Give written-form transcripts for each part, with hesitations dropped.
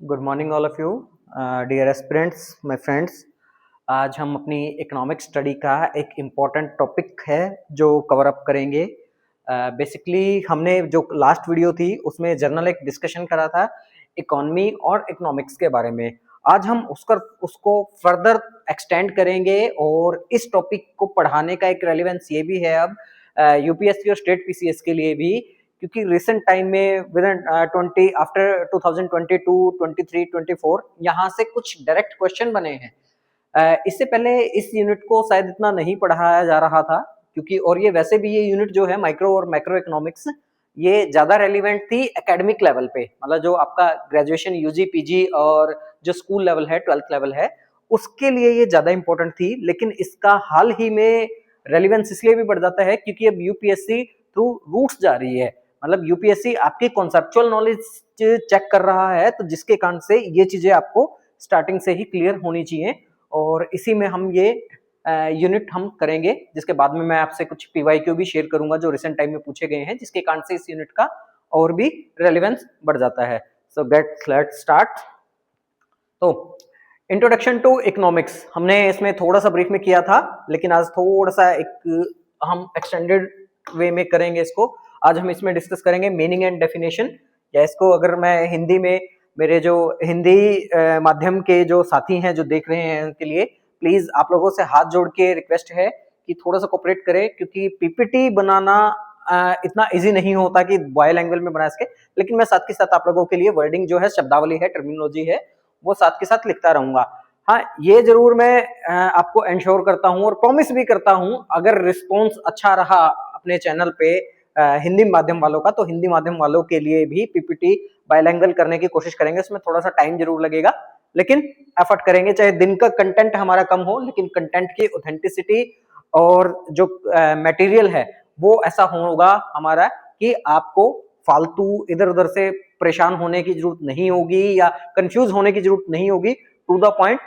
Good morning all of you dear aspirants, my friends. आज हम अपनी इकोनॉमिक स्टडी का एक इम्पॉर्टेंट टॉपिक है जो कवर अप करेंगे। बेसिकली हमने जो लास्ट वीडियो थी उसमें जर्नल एक डिस्कशन करा था इकोनॉमी और इकोनॉमिक्स के बारे में। आज हम उसको फर्दर एक्सटेंड करेंगे और इस टॉपिक को पढ़ाने का एक रेलिवेंस ये भी है अब यूपीएससी और स्टेट पीसीएस के लिए भी, क्योंकि रिसेंट टाइम में विद इन 20 आफ्टर 2022, 23, 24 यहाँ से कुछ डायरेक्ट क्वेश्चन बने हैं। इससे पहले इस यूनिट को शायद इतना नहीं पढ़ाया जा रहा था, क्योंकि और ये वैसे भी ये यूनिट जो है माइक्रो और मैक्रो इकोनॉमिक्स ये ज्यादा रेलिवेंट थी एकेडमिक लेवल पे, मतलब जो आपका ग्रेजुएशन यूजी पीजी और जो स्कूल लेवल है, 12th लेवल है, उसके लिए ये ज्यादा इंपॉर्टेंट थी। लेकिन इसका हाल ही में रेलिवेंस इसलिए भी बढ़ जाता है क्योंकि अब यूपीएससी थ्रू रूट्स जा रही है, मतलब यूपीएससी आपकी कॉन्सेप्चुअल नॉलेज चेक कर रहा है, तो जिसके कारण से ये चीजें आपको स्टार्टिंग से ही क्लियर होनी चाहिए। और इसी में हम ये यूनिट हम करेंगे, जिसके बाद में मैं आपसे कुछ पीवाईक्यू भी शेयर करूंगा जो रिसेंट टाइम में पूछे गए हैं, जिसके कारण से इस यूनिट का और भी रेलिवेंस बढ़ जाता है। So let's start. तो इंट्रोडक्शन टू इकोनॉमिक्स हमने इसमें थोड़ा सा ब्रीफ में किया था, लेकिन आज थोड़ा सा एक हम एक्सटेंडेड वे में करेंगे इसको। आज हम इसमें डिस्कस करेंगे मीनिंग एंड डेफिनेशन, या इसको अगर मैं हिंदी में, मेरे जो हिंदी माध्यम के जो साथी हैं जो देख रहे हैं उनके लिए प्लीज आप लोगों से हाथ जोड़ के रिक्वेस्ट है कि थोड़ा सा कोऑपरेट करें, क्योंकि पीपीटी बनाना इतना इजी नहीं होता कि बॉय लैंग्वेज में बना सके। लेकिन मैं साथ के साथ आप लोगों के लिए वर्डिंग जो है, शब्दावली है, टर्मिनोलॉजी है, वो साथ के साथ लिखता रहूंगा। हाँ, ये जरूर मैं आपको एंश्योर करता हूँ और प्रॉमिस भी करता हूँ, अगर रिस्पॉन्स अच्छा रहा अपने चैनल पे हिंदी माध्यम वालों का, तो हिंदी माध्यम वालों के लिए भी पीपीटी बाइलैंग्वेज करने की कोशिश करेंगे। उसमें थोड़ा सा टाइम जरूर लगेगा, लेकिन एफर्ट करेंगे। चाहे दिन का कंटेंट हमारा कम हो, लेकिन कंटेंट की ऑथेंटिसिटी और जो मटेरियल है वो ऐसा होगा हमारा कि आपको फालतू इधर उधर से परेशान होने की जरूरत नहीं होगी या कंफ्यूज होने की जरूरत नहीं होगी। टू द पॉइंट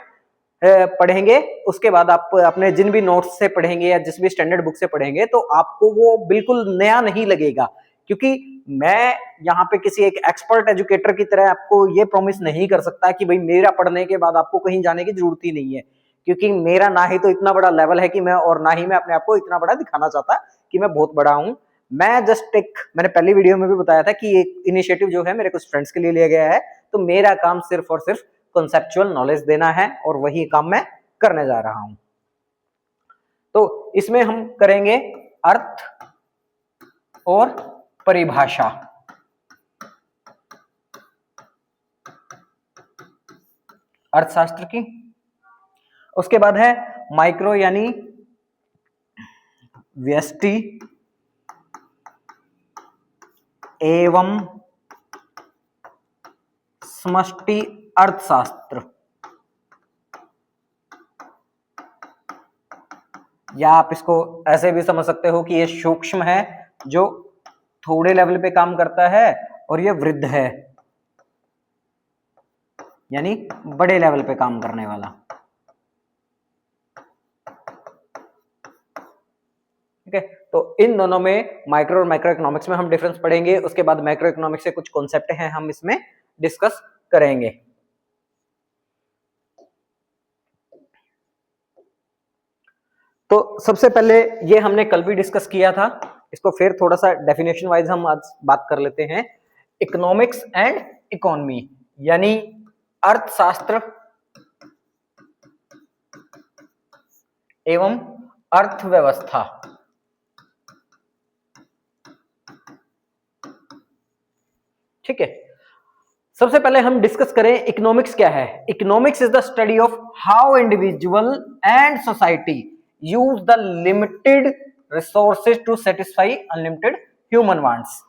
पढ़ेंगे, उसके बाद आप अपने जिन भी नोट्स से पढ़ेंगे या जिस भी स्टैंडर्ड बुक से पढ़ेंगे तो आपको वो बिल्कुल नया नहीं लगेगा, क्योंकि मैं यहाँ पे किसी एक एक्सपर्ट एजुकेटर की तरह आपको ये प्रॉमिस नहीं कर सकता कि भाई मेरा पढ़ने के बाद आपको कहीं जाने की जरूरत ही नहीं है, क्योंकि मेरा ना ही तो इतना बड़ा लेवल है कि मैं, और ना ही मैं अपने आप को इतना बड़ा दिखाना चाहता कि मैं बहुत बड़ा हूं। मैं जस्ट एक, मैंने पहली वीडियो में भी बताया था कि एक इनिशिएटिव जो है मेरे कुछ फ्रेंड्स के लिए लिया गया है, तो मेरा काम सिर्फ और सिर्फ कॉन्सेप्चुअल नॉलेज देना है और वही काम मैं करने जा रहा हूं। तो इसमें हम करेंगे अर्थ और परिभाषा। अर्थशास्त्र की, उसके बाद है माइक्रो यानी व्यष्टि एवं समष्टि अर्थशास्त्र, या आप इसको ऐसे भी समझ सकते हो कि ये सूक्ष्म है जो थोड़े लेवल पे काम करता है, और ये वृद्ध है यानी बड़े लेवल पे काम करने वाला। ठीक है, तो इन दोनों में माइक्रो और माइक्रो इकोनॉमिक्स में हम डिफरेंस पढ़ेंगे। उसके बाद माइक्रो इकोनॉमिक्स से कुछ कॉन्सेप्ट हैं हम इसमें डिस्कस करेंगे। तो सबसे पहले ये हमने कल भी डिस्कस किया था, इसको फिर थोड़ा सा डेफिनेशन वाइज हम आज बात कर लेते हैं। इकोनॉमिक्स एंड इकोनॉमी यानी अर्थशास्त्र एवं अर्थव्यवस्था। ठीक है, सबसे पहले हम डिस्कस करें इकोनॉमिक्स क्या है। Economics is the study of how individual and society use the limited resources to satisfy unlimited human wants.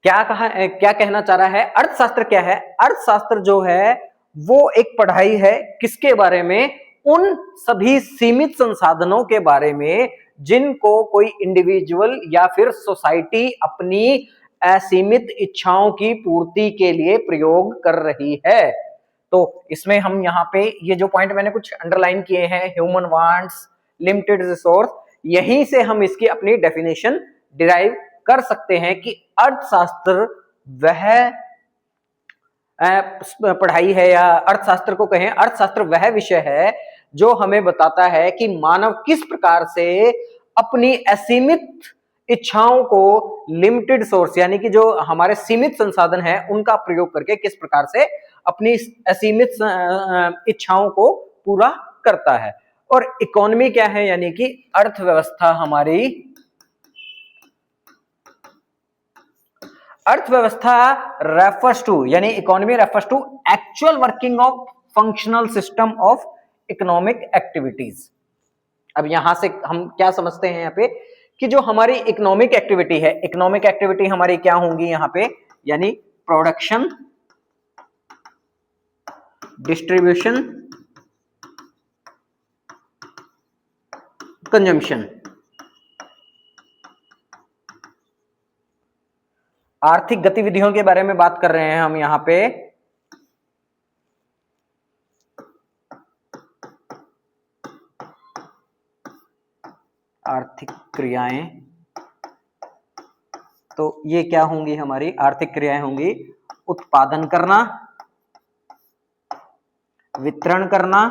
क्या कहना चाह रहा है? अर्थशास्त्र क्या है? अर्थशास्त्र जो है वो एक पढ़ाई है किसके बारे में? उन सभी सीमित संसाधनों के बारे में जिनको कोई इंडिविजुअल या फिर सोसाइटी अपनी असीमित इच्छाओं की पूर्ति के लिए प्रयोग कर रही है। तो इसमें हम यहाँ पे ये जो पॉइंट मैंने कुछ अंडरलाइन किए हैं, ह्यूमन वांट्स, लिमिटेड रिसोर्स, यहीं से हम इसकी अपनी डेफिनेशन डिराइव कर सकते हैं कि अर्थशास्त्र वह पढ़ाई है या अर्थशास्त्र को कहें, अर्थशास्त्र वह विषय है जो हमें बताता है कि मानव किस प्रकार से अपनी असीमित इच्छाओं को लिमिटेड सोर्स यानी कि जो हमारे सीमित संसाधन है उनका प्रयोग करके किस प्रकार से अपनी असीमित इच्छाओं को पूरा करता है। और इकोनॉमी क्या है, यानी कि अर्थव्यवस्था हमारी, अर्थव्यवस्था रेफर्स टू यानी economy refers to actual working of functional system of economic activities. अब यहां से हम क्या समझते हैं यहाँ पे कि जो हमारी इकोनॉमिक एक्टिविटी है, इकोनॉमिक एक्टिविटी हमारी क्या होंगी यहाँ पे, यानी प्रोडक्शन, डिस्ट्रीब्यूशन, कंजम्पशन। आर्थिक गतिविधियों के बारे में बात कर रहे हैं हम यहां पे। आर्थिक क्रियाएं, तो ये क्या होंगी हमारी आर्थिक क्रियाएं होंगी, उत्पादन करना, वितरण करना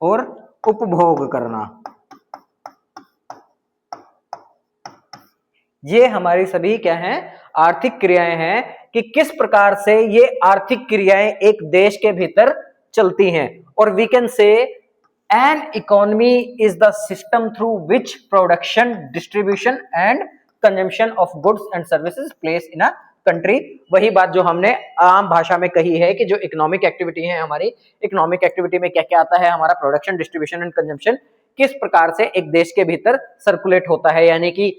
और उपभोग करना। ये हमारी सभी क्या हैं, आर्थिक क्रियाएं हैं कि किस प्रकार से ये आर्थिक क्रियाएं एक देश के भीतर चलती हैं। और we can say an economy is the system through which production, distribution and consumption of goods and services place in a country. वही बात जो हमने आम भाषा में कही है कि जो इकोनॉमिक एक्टिविटी है हमारी, इकोनॉमिक एक्टिविटी में क्या क्या आता है, हमारा प्रोडक्शन, डिस्ट्रीब्यूशन एंड कंजम्पशन किस प्रकार से एक देश के भीतर सर्कुलेट होता है, यानी कि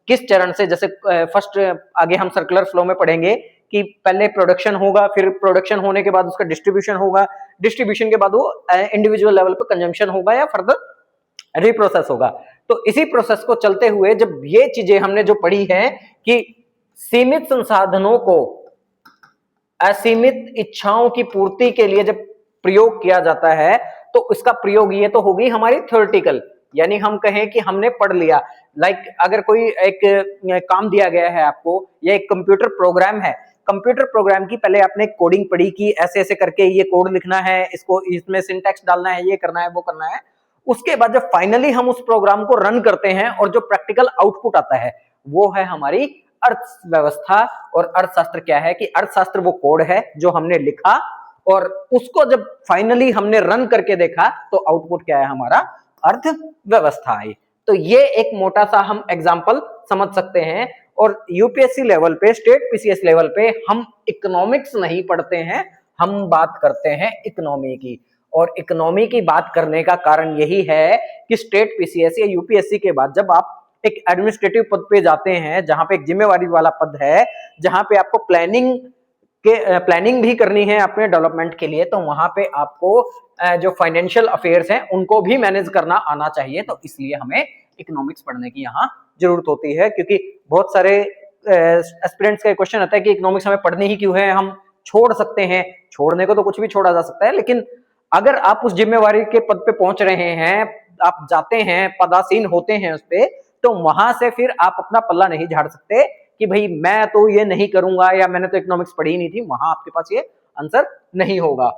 किस चरण से, जैसे फर्स्ट आगे हम सर्कुलर फ्लो में पढ़ेंगे कि पहले प्रोडक्शन होगा, फिर प्रोडक्शन होने के बाद उसका डिस्ट्रीब्यूशन होगा, डिस्ट्रीब्यूशन के बाद वो इंडिविजुअल लेवल पर कंजम्पशन होगा या फर्दर रिप्रोसेस होगा। तो इसी प्रोसेस को चलते हुए जब ये चीजें हमने जो पढ़ी है कि सीमित संसाधनों को असीमित इच्छाओं की पूर्ति के लिए जब प्रयोग किया जाता है तो इसका प्रयोग ये तो होगी हमारी थ्योरेटिकल, यानी हम कहें कि हमने पढ़ लिया। लाइक अगर कोई एक काम दिया गया है आपको, या एक कंप्यूटर प्रोग्राम है, कंप्यूटर प्रोग्राम की पहले आपने कोडिंग पढ़ी कि ऐसे ऐसे करके ये कोड लिखना है, इसको इसमें सिंटैक्स डालना है, ये करना है, वो करना है। उसके बाद जब फाइनली हम उस प्रोग्राम को रन करते हैं और जो प्रैक्टिकल आउटपुट आता है वो है हमारी अर्थव्यवस्था। और अर्थशास्त्र क्या है कि अर्थशास्त्र वो कोड है जो हमने लिखा और उसको जब फाइनली हमने रन करके देखा तो आउटपुट क्या है, हमारा अर्थव्यवस्था है। तो ये एक मोटा सा हम एग्जांपल समझ सकते हैं। और यूपीएससी लेवल पे, स्टेट पीसीएस लेवल पे हम इकोनॉमिक्स नहीं पढ़ते हैं, हम बात करते हैं इकोनॉमी की। और इकोनॉमी की बात करने का कारण यही है कि स्टेट पीसीएस या यूपीएससी के बाद जब आप एक एडमिनिस्ट्रेटिव पद पे जाते हैं, जहां पे एक जिम्मेवारी वाला पद है, जहां पे आपको प्लानिंग भी करनी है अपने डेवलपमेंट के लिए, तो वहां पे आपको जो फाइनेंशियल अफेयर्स हैं उनको भी मैनेज करना आना चाहिए। तो इसलिए हमें इकोनॉमिक्स पढ़ने की यहाँ जरूरत होती है, क्योंकि बहुत सारे एस्पिरेंट्स का क्वेश्चन आता है कि इकोनॉमिक्स हमें पढ़नी ही क्यों है, हम छोड़ सकते हैं। छोड़ने को तो कुछ भी छोड़ा जा सकता है, लेकिन अगर आप उस जिम्मेवारी के पद पे पहुंच रहे हैं, आप जाते हैं, पदासीन होते हैं उस पे, तो वहां से फिर आप अपना पल्ला नहीं झाड़ सकते कि भाई मैं तो ये नहीं करूंगा या मैंने तो इकोनॉमिक्स पढ़ी नहीं थी। वहां आपके पास ये आंसर नहीं होगा।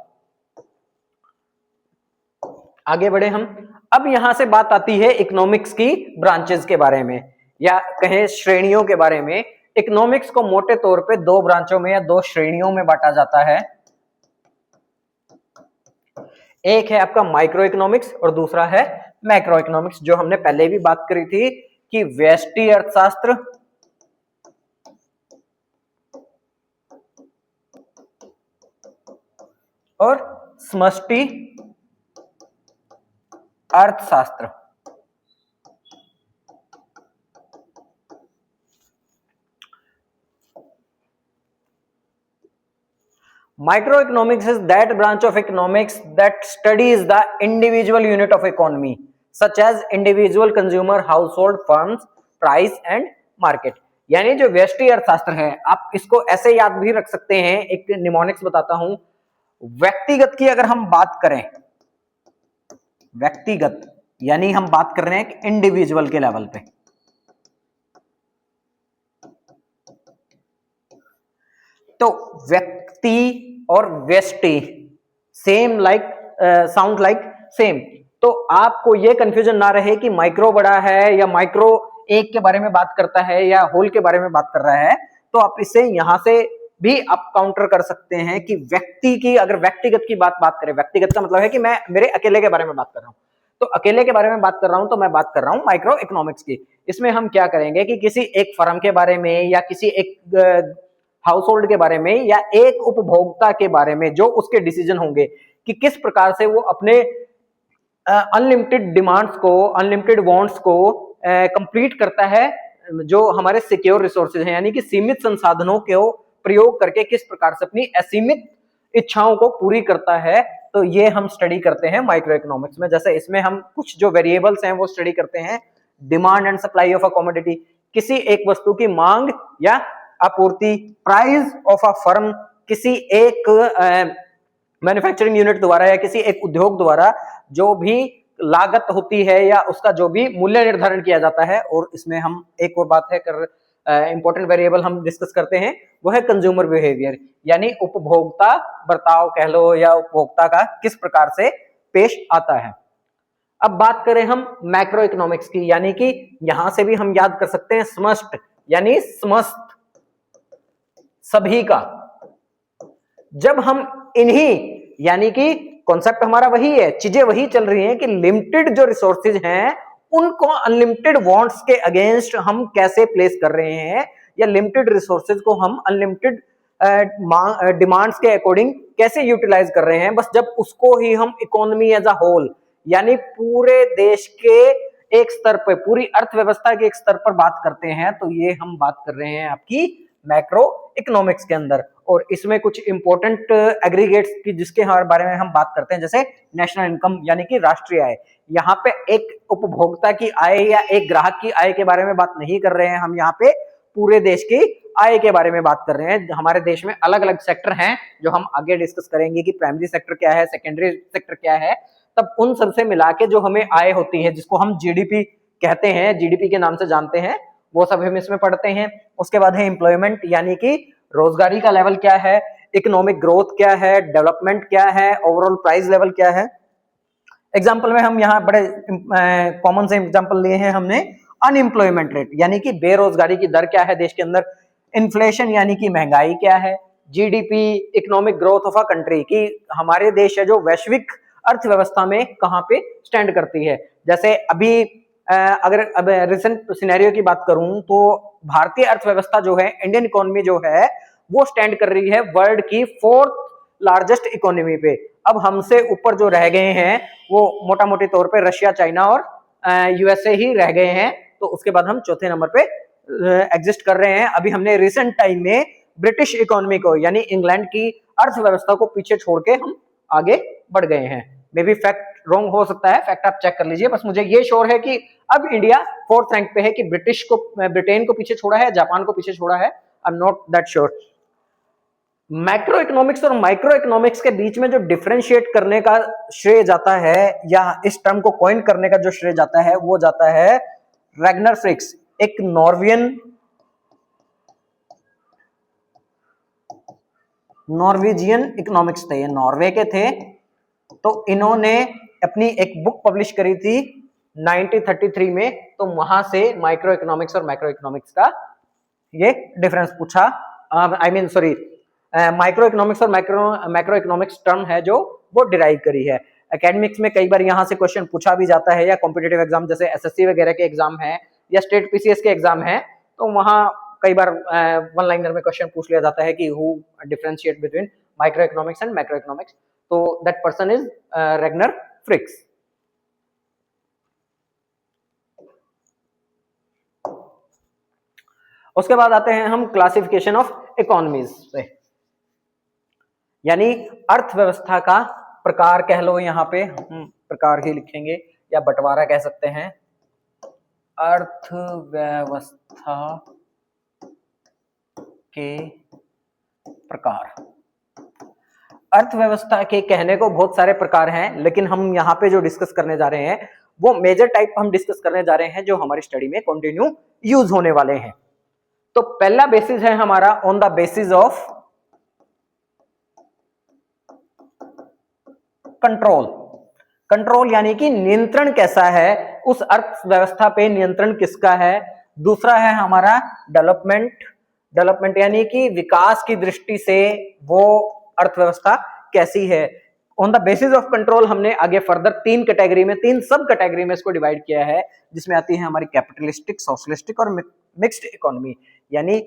आगे बढ़े हम। अब यहां से बात आती है इकोनॉमिक्स की ब्रांचेस के बारे में, या कहें श्रेणियों के बारे में। इकोनॉमिक्स को मोटे तौर पे दो ब्रांचों में या दो श्रेणियों में बांटा जाता है। एक है आपका माइक्रो इकोनॉमिक्स और दूसरा है मैक्रो इकोनॉमिक्स, जो हमने पहले भी बात करी थी कि व्यष्टि अर्थशास्त्र और समष्टि अर्थशास्त्र। Microeconomics is that branch of economics that studies the individual unit of economy, such as individual consumer, household, firms, price and market। यानी जो व्यष्टि अर्थशास्त्र है, आप इसको ऐसे याद भी रख सकते हैं, एक निमोनिक्स बताता हूं। व्यक्तिगत की अगर हम बात करें, व्यक्तिगत यानी हम बात कर रहे हैं इंडिविजुअल के लेवल पे। तो व्यक्ति और व्यष्टि same like sound like same, तो आपको ये कंफ्यूजन ना रहे कि माइक्रो बड़ा है या माइक्रो एक के बारे में बात करता है या होल के बारे में बात कर रहा है, तो आप इसे यहां से भी आप काउंटर कर सकते हैं कि व्यक्ति की, अगर व्यक्तिगत की बात करें, व्यक्तिगत का मतलब है कि मैं मेरे अकेले के बारे में बात कर रहा हूं, तो अकेले के बारे में बात कर रहा हूं तो मैं बात कर रहा हूं माइक्रो इकोनॉमिक्स की। इसमें हम क्या करेंगे कि किसी एक फर्म के बारे में या किसी एक हाउस होल्ड के बारे में या एक उपभोक्ता के बारे में जो उसके डिसीजन होंगे कि किस प्रकार से वो अपने अनलिमिटेड डिमांड्स को, अनलिमिटेड वांट्स को कंप्लीट करता है, जो हमारे सिक्योर रिसोर्सेज हैं, यानी कि सीमित संसाधनों को प्रयोग करके किस प्रकार से अपनी असीमित इच्छाओं को पूरी करता है। तो ये हम स्टडी करते हैं माइक्रो इकोनॉमिक्स में। जैसे इसमें हम कुछ जो वेरिएबल्स हैं वो स्टडी करते हैं, demand and supply of a commodity, किसी एक वस्तु की मांग या आपूर्ति, प्राइस ऑफ अ फर्म, किसी एक मैन्युफैक्चरिंग यूनिट द्वारा या किसी एक उद्योग द्वारा जो भी लागत होती है या उसका जो भी मूल्य निर्धारण किया जाता है। और इसमें हम एक और बात है इंपॉर्टेंट वेरिएबल हम डिस्कस करते हैं, वो है कंज्यूमर बिहेवियर, यानी उपभोक्ता बर्ताव कह लो या उपभोक्ता का किस प्रकार से पेश आता है। अब बात करें हम मैक्रो इकोनॉमिक्स की, यानी कि यहां से भी हम याद कर सकते हैं समष्ट, यानी समस्त, सभी का। जब हम इन्हीं, यानी कि कॉन्सेप्ट हमारा वही है, चीजें वही चल रही हैं कि लिमिटेड जो रिसोर्सेज हैं उनको अनलिमिटेड वांट्स के अगेंस्ट हम कैसे प्लेस कर रहे हैं, या लिमिटेड रिसोर्सेज को हम अनलिमिटेड डिमांड्स के अकॉर्डिंग कैसे यूटिलाइज कर रहे हैं। बस जब उसको ही हम इकोनॉमी एज अ होल, यानी पूरे देश के एक स्तर पर, पूरी अर्थव्यवस्था के एक स्तर पर बात करते हैं, तो ये हम बात कर रहे हैं आपकी मैक्रो इकोनॉमिक्स के अंदर। और इसमें कुछ इंपॉर्टेंट एग्रीगेट्स की जिसके बारे में हम बात करते हैं, जैसे नेशनल इनकम, यानी कि राष्ट्रीय आय। यहाँ पे एक उपभोक्ता की आय या एक ग्राहक की आय के बारे में बात नहीं कर रहे हैं, हम यहाँ पे पूरे देश की आय के बारे में बात कर रहे हैं। हमारे देश में अलग अलग सेक्टर हैं जो हम आगे डिस्कस करेंगे कि प्राइमरी सेक्टर क्या है, सेकेंडरी सेक्टर क्या है। तब उन सबसे मिला के जो हमें आय होती है, जिसको हम जीडीपी कहते हैं, जीडीपी के नाम से जानते हैं, वो सब हम इसमें पढ़ते हैं। उसके बाद है एम्प्लॉयमेंट, यानी कि रोजगारी का लेवल क्या है, इकोनॉमिक ग्रोथ क्या है, डेवलपमेंट क्या है, ओवरऑल प्राइस लेवल क्या है। एग्जाम्पल में हम यहाँ बड़े कॉमन से एग्जाम्पल लिए हैं हमने, अनएम्प्लॉयमेंट रेट, यानी कि बेरोजगारी की दर क्या है देश के अंदर, इन्फ्लेशन यानी कि महंगाई क्या है, GDP, economic growth of a country, की हमारे देश है जो वैश्विक अर्थव्यवस्था में कहाँ पे स्टैंड करती है। जैसे अभी अगर अब रिसेंट सिनेरियो की बात करूं तो भारतीय अर्थव्यवस्था जो है, इंडियन इकोनॉमी जो है, वो स्टैंड कर रही है वर्ल्ड की 4th लार्जेस्ट इकोनॉमी पे। अब हमसे ऊपर जो रह गए हैं वो मोटा मोटी तौर पे रशिया, चाइना और यूएसए ही रह गए हैं। तो उसके बाद हम चौथे नंबर पे एग्जिस्ट कर रहे हैं। अभी हमने रिसेंट टाइम में ब्रिटिश इकोनॉमी को, यानी इंग्लैंड की अर्थव्यवस्था को पीछे छोड़ के हम आगे बढ़ गए हैं। मे बी फैक्ट रॉन्ग हो सकता है, फैक्ट आप चेक कर लीजिए। बस मुझे ये श्योर है कि अब इंडिया 4th रैंक पे है, कि ब्रिटेन को पीछे छोड़ा है, जापान को पीछे छोड़ा है। I am not that sure. Macro economics और माइक्रो इकोनॉमिक्स के बीच में जो डिफरेंशिएट करने का श्रेय जाता है, या इस टर्म को कॉइन करने का जो श्रेय जाता है, वो जाता है रैगनर फ्रिक्स, एक नॉर्वेजियन इकोनॉमिक्स थे, ये नॉर्वे के थे। तो इन्होंने अपनी एक बुक पब्लिश करी थी 1933 में। तो वहां से माइक्रो इकोनॉमिक्स और मैक्रो इकोनॉमिक्स का ये डिफरेंस पूछा, माइक्रो इकोनॉमिक्स और मैक्रो इकोनॉमिक्स टर्म है जो वो डिराइव करी है। एकेडमिक्स में कई बार यहाँ से क्वेश्चन पूछा भी जाता है, या कॉम्पिटेटिव एग्जाम जैसे एसएससी वगैरह के एग्जाम है या स्टेट पीसीएस के एग्जाम है, तो वहाँ कई बार वन लाइनर में क्वेश्चन पूछ लिया जाता है कि who differentiate between micro economics and macro economics. तो दैट पर्सन इज रैगनर फ्रिक्स। उसके बाद आते हैं हम क्लासिफिकेशन ऑफ इकोनॉमीज पे, यानी अर्थव्यवस्था का प्रकार कह लो, यहाँ पे प्रकार ही लिखेंगे या बंटवारा कह सकते हैं। अर्थव्यवस्था के प्रकार, अर्थव्यवस्था के कहने को बहुत सारे प्रकार हैं, लेकिन हम यहाँ पे जो डिस्कस करने जा रहे हैं वो मेजर टाइप हम डिस्कस करने जा रहे हैं जो हमारी स्टडी में कंटिन्यू यूज होने वाले हैं। तो पहला बेसिस है हमारा on the basis of control. Control यानी कि नियंत्रण कैसा है, उस अर्थव्यवस्था पे नियंत्रण किसका है। दूसरा है हमारा डेवलपमेंट। डेवलपमेंट यानी कि विकास की दृष्टि से वो अर्थव्यवस्था कैसी है। On the basis of control हमने आगे फर्दर तीन कैटेगरी में, तीन सब कैटेगरी में इसको डिवाइड किया है, जिसमें आती है हमारी कैपिटलिस्टिक, सोशलिस्टिक और मिक्स्ड इकोनॉमी, यानी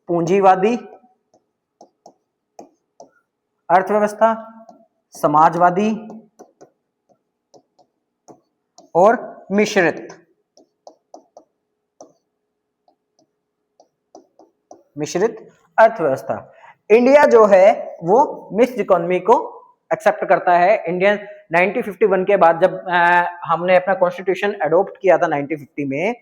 पूंजीवादी अर्थव्यवस्था, समाजवादी और मिश्रित अर्थव्यवस्था। इंडिया जो है वो मिक्स्ड इकोनॉमी को एक्सेप्ट करता है। इंडियन 1951 के बाद जब हमने अपना कॉन्स्टिट्यूशन अडॉप्ट किया था 1950 में,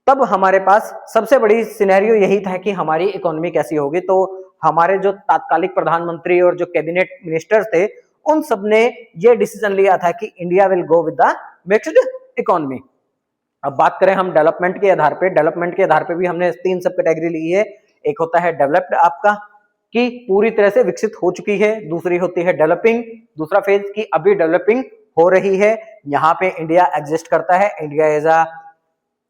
तब हमारे पास सबसे बड़ी सिनेरियो यही था कि हमारी इकोनॉमी कैसी होगी। तो हमारे जो तात्कालिक प्रधानमंत्री और जो कैबिनेट मिनिस्टर्स थे, उन सब ने ये डिसीजन लिया था कि India will go with the mixed economy. अब बात करें हम डेवलपमेंट के आधार पे, डेवलपमेंट के आधार पे भी हमने तीन सब कैटेगरी ली है। एक होता है डेवलप्ड आपका, कि पूरी तरह से विकसित हो चुकी है। दूसरी होती है डेवलपिंग, दूसरा फेज की अभी डेवलपिंग हो रही है। यहाँ पे इंडिया एग्जिस्ट करता है। India is a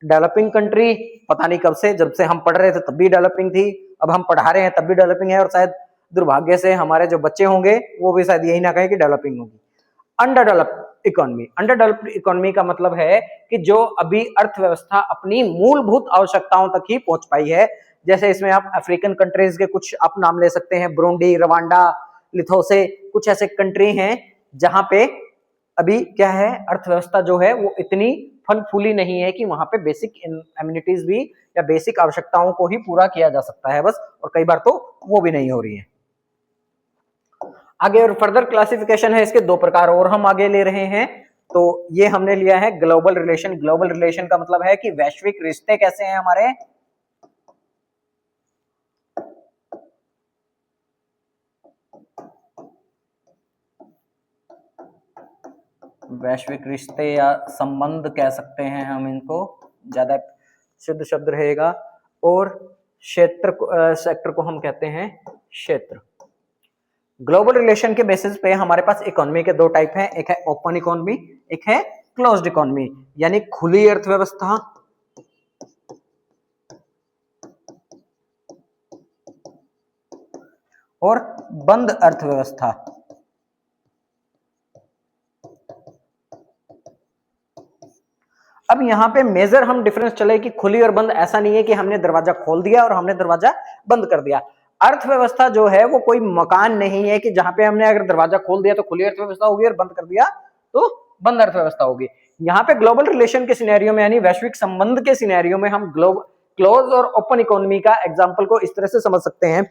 developing country. पता नहीं कब से, जब से हम पढ़ रहे थे तब भी डेवलपिंग थी, अब हम पढ़ा रहे हैं तब भी डेवलपिंग है, और शायद दुर्भाग्य से हमारे जो बच्चे होंगे वो भी शायद यही ना कहें कि डेवलपिंग होगी। Under developed economy, under developed economy का मतलब है कि जो अभी अर्थव्यवस्था अपनी मूलभूत आवश्यकताओं तक ही पहुंच पाई है। जैसे इसमें आप अफ्रीकन कंट्रीज के कुछ आप नाम ले सकते हैं, ब्रूंडी, रवांडा, लिथोसे, कुछ ऐसे कंट्री हैं जहां पे अभी क्या है, अर्थव्यवस्था जो है वो इतनी फल फूली नहीं है कि वहां पे बेसिक एमिनिटीज भी या बेसिक आवश्यकताओं को ही पूरा किया जा सकता है बस, और कई बार तो वो भी नहीं हो रही है। आगे और फर्दर क्लासिफिकेशन है इसके दो प्रकार और हम आगे ले रहे हैं। तो ये हमने लिया है ग्लोबल रिलेशन। ग्लोबल रिलेशन का मतलब है कि वैश्विक रिश्ते कैसे हैं हमारे। वैश्विक रिश्ते या संबंध कह सकते हैं हम इनको, ज्यादा शुद्ध शब्द रहेगा। और क्षेत्र सेक्टर को हम कहते हैं क्षेत्र। ग्लोबल रिलेशन के बेसिस पे हमारे पास इकोनॉमी के दो टाइप हैं, एक है ओपन इकोनॉमी, एक है क्लोज्ड इकोनॉमी, यानी खुली अर्थव्यवस्था और बंद अर्थव्यवस्था। अब यहां पे मेजर हम डिफरेंस चले कि खुली और बंद, ऐसा नहीं है कि हमने दरवाजा खोल दिया और हमने दरवाजा बंद कर दिया। अर्थव्यवस्था जो है वो कोई मकान नहीं है कि जहां पे हमने अगर दरवाजा खोल दिया तो खुली अर्थव्यवस्था होगी और बंद कर दिया तो बंद अर्थव्यवस्था होगी। यहाँ पे ग्लोबल रिलेशन के सिनेरियो में, यानी वैश्विक संबंध के सिनेरियो में, हम क्लोज और ओपन इकोनॉमी का एग्जाम्पल को इस तरह से समझ सकते हैं।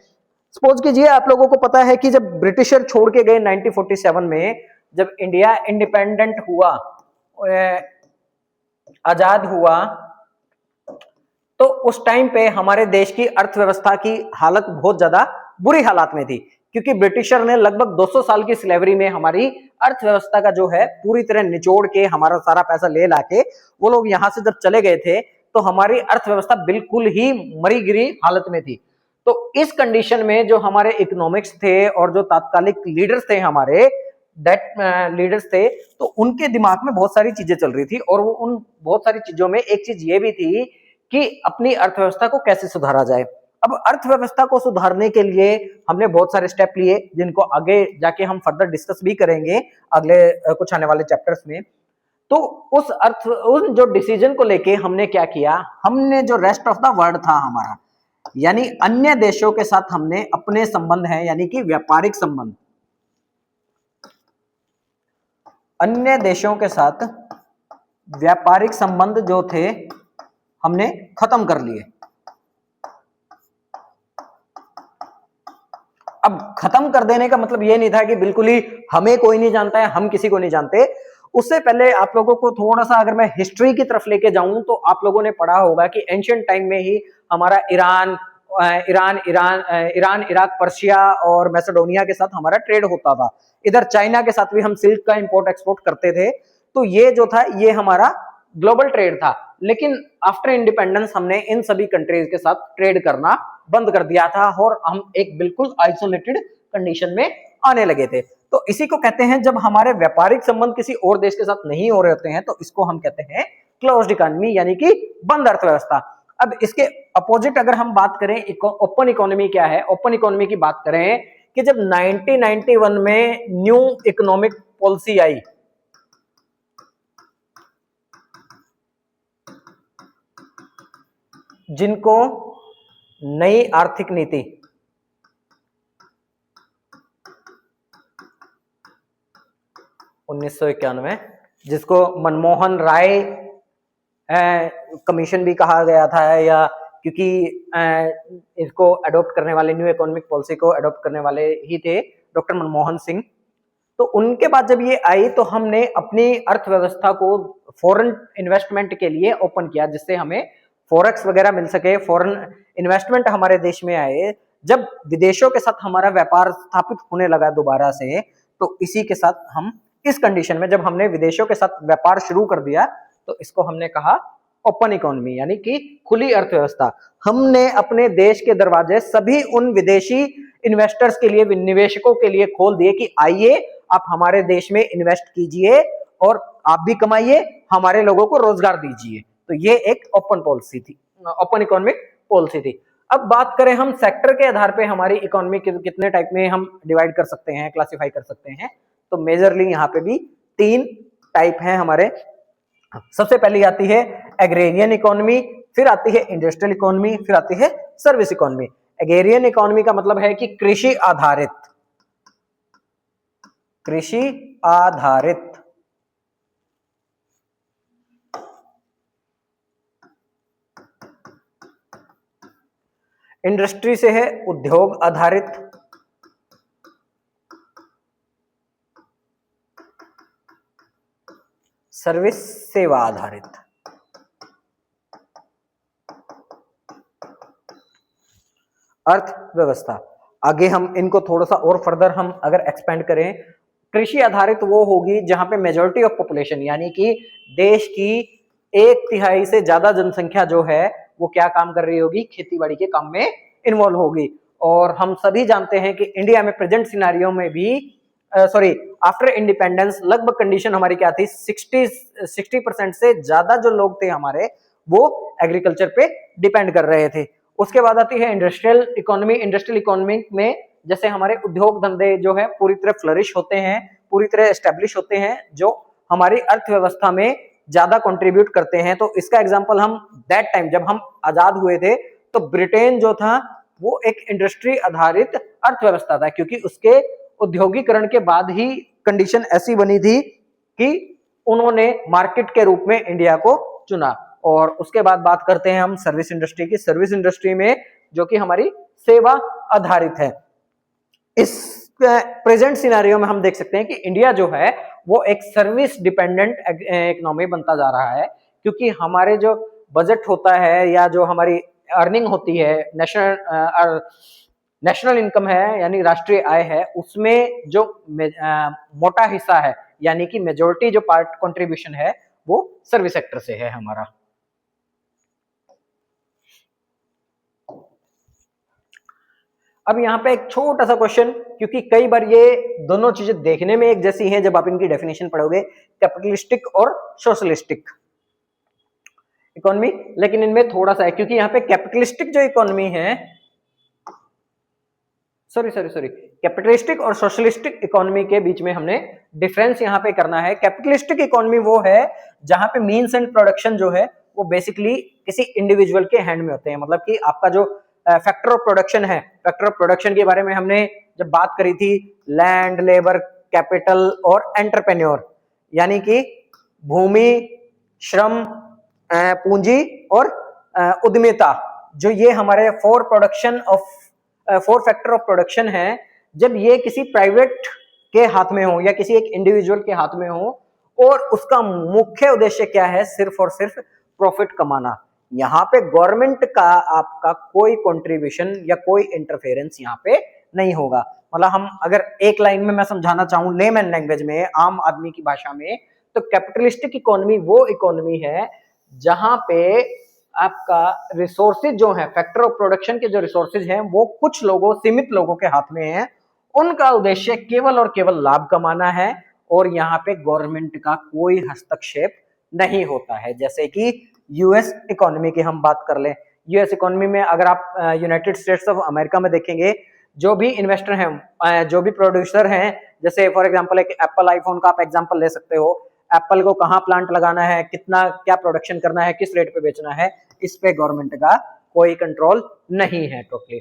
सपोज कीजिए आप लोगों को पता है कि जब ब्रिटिशर छोड़ के गए 1947 में, जब इंडिया इंडिपेंडेंट हुआ, आजाद हुआ, तो उस टाइम पे हमारे देश की अर्थव्यवस्था की हालत बहुत ज्यादा बुरी हालात में थी, क्योंकि ब्रिटिशर ने लगभग 200 साल की स्लेवरी में हमारी अर्थव्यवस्था का जो है पूरी तरह निचोड़ के, हमारा सारा पैसा ले लाके वो लोग यहां से जब चले गए थे, तो हमारी अर्थव्यवस्था बिल्कुल ही मरी गिरी हालत में थी। तो इस कंडीशन में जो हमारे इकोनॉमिक्स थे और जो तात्कालिक लीडर्स थे हमारे, लीडर्स थे, तो उनके दिमाग में बहुत सारी चीजें चल रही थी, और वो उन बहुत सारी चीजों में एक चीज ये भी थी कि अपनी अर्थव्यवस्था को कैसे सुधारा जाए। अब अर्थव्यवस्था को सुधारने के लिए हमने बहुत सारे स्टेप लिए, जिनको आगे जाके हम फर्दर डिस्कस भी करेंगे अगले कुछ आने वाले चैप्टर्स में। तो उन जो डिसीजन को लेके हमने क्या किया, हमने जो रेस्ट ऑफ द वर्ल्ड था हमारा, यानी अन्य देशों के साथ हमने अपने संबंध है, यानी कि व्यापारिक संबंध, अन्य देशों के साथ व्यापारिक संबंध जो थे हमने खत्म कर लिए। अब खत्म कर देने का मतलब ये नहीं था कि बिल्कुल ही हमें कोई नहीं जानता है, हम किसी को नहीं जानते। उससे पहले आप लोगों को थोड़ा सा अगर मैं हिस्ट्री की तरफ लेके जाऊं, तो आप लोगों ने पढ़ा होगा कि एंशिएंट टाइम में ही हमारा ईरान, इराक, पर्शिया और मैसेडोनिया के साथ हमारा ट्रेड होता था। इधर चाइना के साथ भी हम सिल्क का इंपोर्ट एक्सपोर्ट करते थे। तो ये जो था ये हमारा ग्लोबल ट्रेड था। लेकिन आफ्टर इंडिपेंडेंस हमने इन सभी कंट्रीज के साथ ट्रेड करना बंद कर दिया था, और हम एक बिल्कुल आइसोलेटेड कंडीशन में आने लगे थे। तो इसी को कहते हैं, जब हमारे व्यापारिक संबंध किसी और देश के साथ नहीं हो रहे होते हैं तो इसको हम कहते हैं क्लोज्ड इकोनॉमी, यानी कि बंद अर्थव्यवस्था। अब इसके अपोजिट अगर हम बात करें, ओपन इकोनॉमी क्या है? ओपन इकोनॉमी की बात करें कि जब 1991 में न्यू इकोनॉमिक पॉलिसी आई, जिनको नई आर्थिक नीति 1991, जिसको मनमोहन राय कमीशन भी कहा गया था, या क्योंकि इसको अडॉप्ट करने वाले, न्यू इकोनॉमिक पॉलिसी को अडॉप्ट करने वाले ही थे डॉक्टर मनमोहन सिंह। तो उनके बाद जब ये आई तो हमने अपनी अर्थव्यवस्था को फॉरेन इन्वेस्टमेंट के लिए ओपन किया, जिससे हमें फॉरेक्स वगैरह मिल सके, फॉरेन इन्वेस्टमेंट हमारे देश में आए। जब विदेशों के साथ हमारा व्यापार स्थापित होने लगा दोबारा से, तो इसी के साथ हम इस कंडीशन में जब हमने विदेशों के साथ व्यापार शुरू कर दिया तो इसको हमने कहा ओपन इकोनॉमी, यानी कि खुली अर्थव्यवस्था। हमने अपने देश के दरवाजे सभी उन विदेशी इन्वेस्टर्स के लिए, निवेशकों के लिए खोल दिए कि आइए आप हमारे देश में इन्वेस्ट कीजिए और आप भी कमाइए, हमारे लोगों को रोजगार दीजिए। तो ये एक ओपन पॉलिसी थी, ओपन इकोनॉमिक पॉलिसी थी। अब बात करें हम सेक्टर के आधार पे हमारी इकोनॉमी कितने टाइप में हम डिवाइड कर सकते हैं, क्लासिफाई कर सकते हैं, तो मेजरली यहाँ पे भी 3 टाइप हैं हमारे। सबसे पहली आती है एग्रेरियन इकोनॉमी, फिर आती है इंडस्ट्रियल इकोनॉमी, फिर आती है सर्विस इकोनॉमी। एग्रेरियन इकोनॉमी का मतलब है कि कृषि आधारित, कृषि आधारित। इंडस्ट्री से है उद्योग आधारित, सर्विस सेवा आधारित। अर्थव्यवस्था, आगे हम इनको थोड़ा सा और फर्दर हम अगर एक्सपेंड करें, कृषि आधारित वो होगी जहां पे मेजॉरिटी ऑफ पॉपुलेशन, यानी कि देश की 1/3 से ज्यादा जनसंख्या जो है वो क्या काम कर रही होगी, खेतीबाड़ी के काम में इन्वॉल्व होगी। और हम सभी जानते हैं कि इंडिया में प्रेजेंट सिनेरियो में भी आफ्टर इंडिपेंडेंस लगभग कंडीशन हमारी क्या थी, 60% से ज्यादा जो लोग थे हमारे वो एग्रीकल्चर पे डिपेंड कर रहे थे। उसके बाद आती है इंडस्ट्रियल इकोनॉमी। इंडस्ट्रियल इकोनॉमी में जैसे हमारे उद्योग धंधे जो है पूरी तरह फ्लरिश होते हैं, पूरी तरह एस्टेब्लिश होते हैं, जो हमारी अर्थव्यवस्था में ज्यादा कंट्रीब्यूट करते हैं। तो इसका एग्जांपल हम दैट टाइम जब हम आजाद हुए थे तो ब्रिटेन जो था वो एक इंडस्ट्री आधारित अर्थव्यवस्था था, क्योंकि उसके उद्योगीकरण के बाद ही कंडीशन ऐसी बनी थी कि उन्होंने मार्केट के रूप में इंडिया को चुना। और उसके बाद बात करते हैं हम सर्विस इंडस्ट्री की। सर्विस इंडस्ट्री में जो कि हमारी सेवा आधारित है। इस प्रेजेंट सिनेरियो में हम देख सकते हैं कि इंडिया जो है वो एक सर्विस डिपेंडेंट इकोनॉमी बनता जा रहा है, क्योंकि हमारे जो बजट होता है या जो हमारी अर्निंग होती है, नेशनल इनकम है यानी राष्ट्रीय आय है, उसमें जो मोटा हिस्सा है यानी कि मेजोरिटी जो पार्ट कंट्रीब्यूशन है वो सर्विस सेक्टर से है हमारा। अब यहाँ पे एक छोटा सा क्वेश्चन, क्योंकि कई बार ये दोनों चीजें देखने में एक जैसी हैं जब आप इनकी डेफिनेशन पढ़ोगे, कैपिटलिस्टिक और सोशलिस्टिक इकोनॉमी, लेकिन इनमें थोड़ा सा है, क्योंकि यहाँ पे कैपिटलिस्टिक जो इकोनॉमी है, कैपिटलिस्टिक और सोशलिस्टिक इकोनॉमी के बीच में हमने डिफरेंस यहाँ पे करना है। कैपिटलिस्टिक इकोनॉमी वो है जहां पे मीन्स एंड प्रोडक्शन जो है वो बेसिकली किसी इंडिविजुअल के हैंड में होते हैं। मतलब कि आपका जो फैक्टर ऑफ प्रोडक्शन है, फैक्टर ऑफ प्रोडक्शन के बारे में हमने जब बात करी थी, लैंड, लेबर, कैपिटल और एंटरप्रेन्योर, यानी कि भूमि, श्रम, पूंजी और उद्यमिता, जो ये हमारे 4 फैक्टर ऑफ प्रोडक्शन है। जब ये किसी प्राइवेट के हाथ में हो या किसी एक इंडिविजुअल के हाथ में हो और उसका मुख्य उद्देश्य क्या है, सिर्फ और सिर्फ प्रॉफिट कमाना, यहाँ पे गवर्नमेंट का आपका कोई कंट्रीब्यूशन या कोई इंटरफेरेंस यहाँ पे नहीं होगा। मतलब हम अगर एक लाइन में मैं समझाना चाहूं लेमैन लैंग्वेज में, आम आदमी की भाषा में, तो कैपिटलिस्टिक इकोनॉमी वो इकोनॉमी है जहां पे आपका रिसोर्सेज जो है, फैक्टर ऑफ प्रोडक्शन के जो रिसोर्सेज हैं वो कुछ लोगों, सीमित लोगों के हाथ में हैं उनका उद्देश्य केवल और केवल लाभ कमाना है और यहाँ पे गवर्नमेंट का कोई हस्तक्षेप नहीं होता है। जैसे कि यूएस इकोनॉमी की हम बात कर लें, यूएस इकोनॉमी में अगर आप यूनाइटेड स्टेट्स ऑफ अमेरिका में देखेंगे, जो भी इन्वेस्टर हैं, जो भी प्रोड्यूसर हैं, जैसे फॉर एग्जांपल एक एप्पल आईफोन का आप एग्जांपल ले सकते हो, एप्पल को कहाँ प्लांट लगाना है, कितना क्या प्रोडक्शन करना है, किस रेट पे बेचना है, इस पे गवर्नमेंट का कोई कंट्रोल नहीं है totally.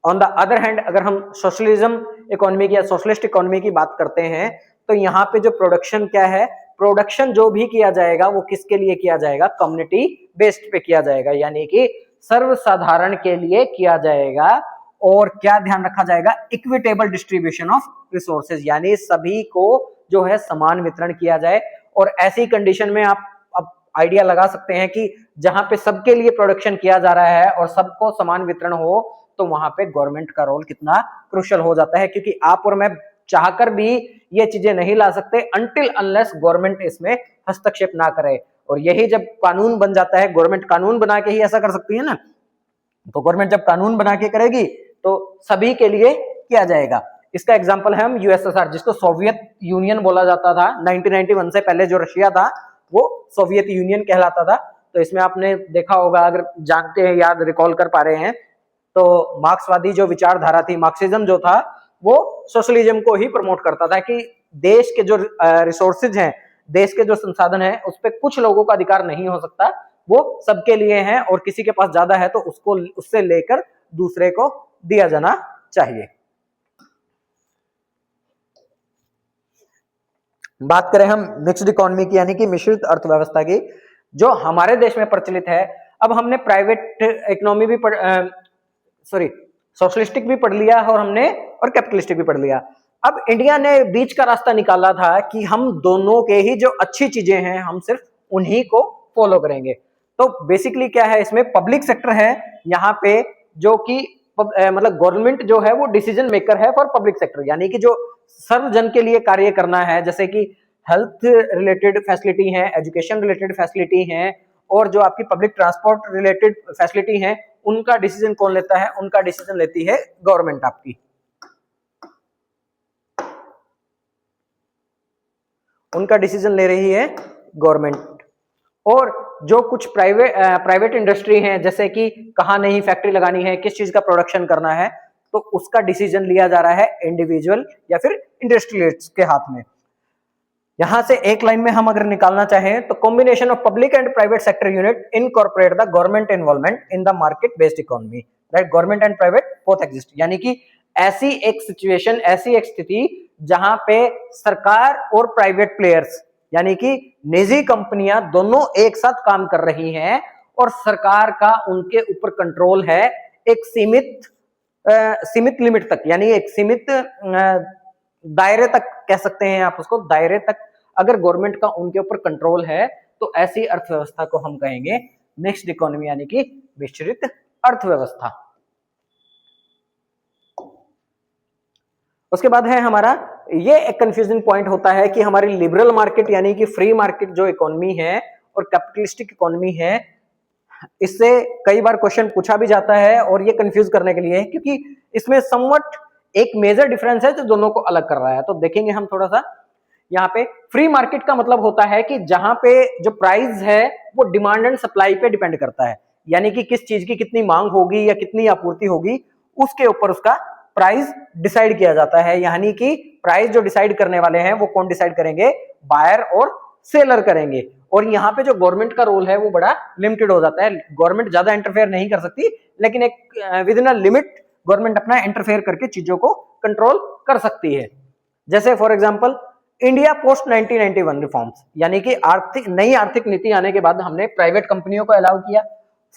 On the other hand अगर हम सोशलिज्म इकोनॉमी की या सोशलिस्ट इकोनॉमी की बात करते हैं, तो यहाँ पे जो प्रोडक्शन क्या है, प्रोडक्शन जो भी किया जाएगा वो किसके लिए किया जाएगा, कम्युनिटी बेस्ड पे किया जाएगा, यानी कि सर्वसाधारण के लिए किया जाएगा। और क्या ध्यान रखा जाएगा, इक्विटेबल डिस्ट्रीब्यूशन ऑफ रिसोर्सेज, यानी सभी को जो है समान वितरण किया जाए। और ऐसी कंडीशन में आप अब आइडिया लगा सकते हैं कि जहां पे सबके लिए प्रोडक्शन किया जा रहा है और सबको समान वितरण हो, तो वहां पे गवर्नमेंट का रोल कितना क्रुशियल हो जाता है, क्योंकि आप और मैं चाहकर भी ये चीजें नहीं ला सकते अनटिल अनलेस गवर्नमेंट इसमें हस्तक्षेप ना करे। और यही जब कानून बन जाता है, गवर्नमेंट कानून बना के ही ऐसा कर सकती है ना, तो गवर्नमेंट जब कानून बना के करेगी तो सभी के लिए किया जाएगा। इसका एग्जांपल है हम यूएसएसआर, जिसको सोवियत यूनियन बोला जाता था, 1991 से पहले जो रशिया था वो सोवियत यूनियन कहलाता था। तो इसमें आपने देखा होगा, अगर जानते हैं, याद रिकॉल कर पा रहे हैं, तो मार्क्सवादी जो विचारधारा थी, मार्क्सिज्म जो था, वो सोशलिज्म को ही प्रमोट करता था कि देश के जो रिसोर्सेज हैं, देश के जो संसाधन हैं, उस पर कुछ लोगों का अधिकार नहीं हो सकता, वो सबके लिए है, और किसी के पास ज्यादा है तो उसको उससे लेकर दूसरे को दिया जाना चाहिए। बात करें हम मिक्स्ड इकोनॉमी की, यानी कि मिश्रित अर्थव्यवस्था की, जो हमारे देश में प्रचलित है। अब हमने प्राइवेट इकोनॉमी भी सोशलिस्टिक भी पढ़ लिया और हमने और कैपिटलिस्टिक भी पढ़ लिया। अब इंडिया ने बीच का रास्ता निकाला था कि हम दोनों के ही जो अच्छी चीजें हैं हम सिर्फ उन्हीं को फॉलो करेंगे। तो बेसिकली क्या है, इसमें पब्लिक सेक्टर है यहाँ पे, जो कि मतलब गवर्नमेंट जो है वो डिसीजन मेकर है फॉर पब्लिक सेक्टर, यानी कि जो सर्व जन के लिए कार्य करना है, जैसे कि हेल्थ रिलेटेड फैसिलिटी है, एजुकेशन रिलेटेड फैसिलिटी है, और जो आपकी पब्लिक ट्रांसपोर्ट रिलेटेड फैसिलिटी है, उनका डिसीजन कौन लेता है, उनका डिसीजन लेती है गवर्नमेंट आपकी, उनका डिसीजन ले रही है गवर्नमेंट। और जो कुछ प्राइवेट इंडस्ट्री है, जैसे कि कहाँ नहीं फैक्ट्री लगानी है, किस चीज का प्रोडक्शन करना है, तो उसका डिसीजन लिया जा रहा है इंडिविजुअल या फिर इंडस्ट्रियलिस्ट्स के हाथ में। यहां से एक लाइन में हम अगर निकालना चाहें तो combination of public and private sector unit incorporate the government involvement in the market based economy, right, government and private both exist, यानी कि ऐसी एक सिचुएशन, ऐसी एक स्थिति जहां पे सरकार और प्राइवेट प्लेयर्स, यानी कि निजी कंपनियां दोनों एक साथ काम कर रही हैं और सरकार का उनके ऊपर कंट्रोल है एक सीमित लिमिट तक, यानी एक सीमित दायरे तक कह सकते हैं आप उसको, दायरे तक अगर गवर्नमेंट का उनके ऊपर कंट्रोल है तो ऐसी अर्थव्यवस्था को हम कहेंगे मिक्स्ड इकोनॉमी, यानी कि मिश्रित अर्थव्यवस्था। उसके बाद है हमारा ये एक कंफ्यूजिंग पॉइंट होता है कि हमारी लिबरल मार्केट यानी कि फ्री मार्केट जो इकोनॉमी है और कैपिटलिस्टिक इकोनॉमी है, इससे कई बार क्वेश्चन पूछा भी जाता है और ये कंफ्यूज करने के लिए है, क्योंकि इसमें समवट एक मेजर डिफरेंस है जो दोनों को अलग कर रहा है। तो देखेंगे हम थोड़ा सा, यहाँ पे फ्री मार्केट का मतलब होता है कि जहां पे जो प्राइस है वो डिमांड एंड सप्लाई पे डिपेंड करता है, यानी कि किस चीज की कितनी मांग होगी या कितनी आपूर्ति होगी उसके ऊपर उसका प्राइस डिसाइड किया जाता है। यानी कि प्राइस जो डिसाइड करने वाले हैं वो कौन डिसाइड करेंगे, बायर और सेलर करेंगे। और यहाँ पे जो गवर्नमेंट का रोल है वो बड़ा लिमिटेड हो जाता है, गवर्नमेंट ज्यादा इंटरफेयर नहीं कर सकती, लेकिन एक with in a limit government अपना इंटरफेयर करके चीजों को कंट्रोल कर सकती है। जैसे for example India post 1991 reforms, यानी कि नई आर्थिक नीति आने के बाद हमने प्राइवेट कंपनियों को अलाउ किया,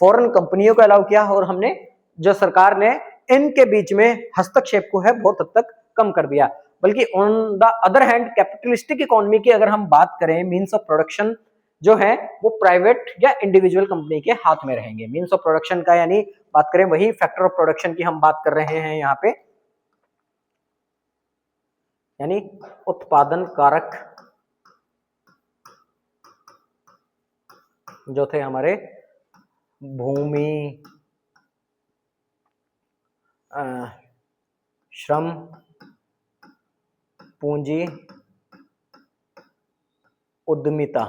फॉरेन कंपनियों को अलाउ किया, और हमने जो सरकार ने इनके बीच में हस्तक्षेप को है बहुत हद तक कम कर दिया। बल्कि on the other hand capitalistic economy की अगर हम बात करें, मीन्स ऑफ प्रोडक्शन जो है वो प्राइवेट या इंडिविजुअल कंपनी के हाथ में रहेंगे। मीन्स ऑफ प्रोडक्शन का यानी बात करें वही फैक्टर ऑफ प्रोडक्शन की हम बात कर रहे हैं यहाँ पे, यानी उत्पादन कारक जो थे हमारे भूमि, श्रम, पूंजी उद्यमिता,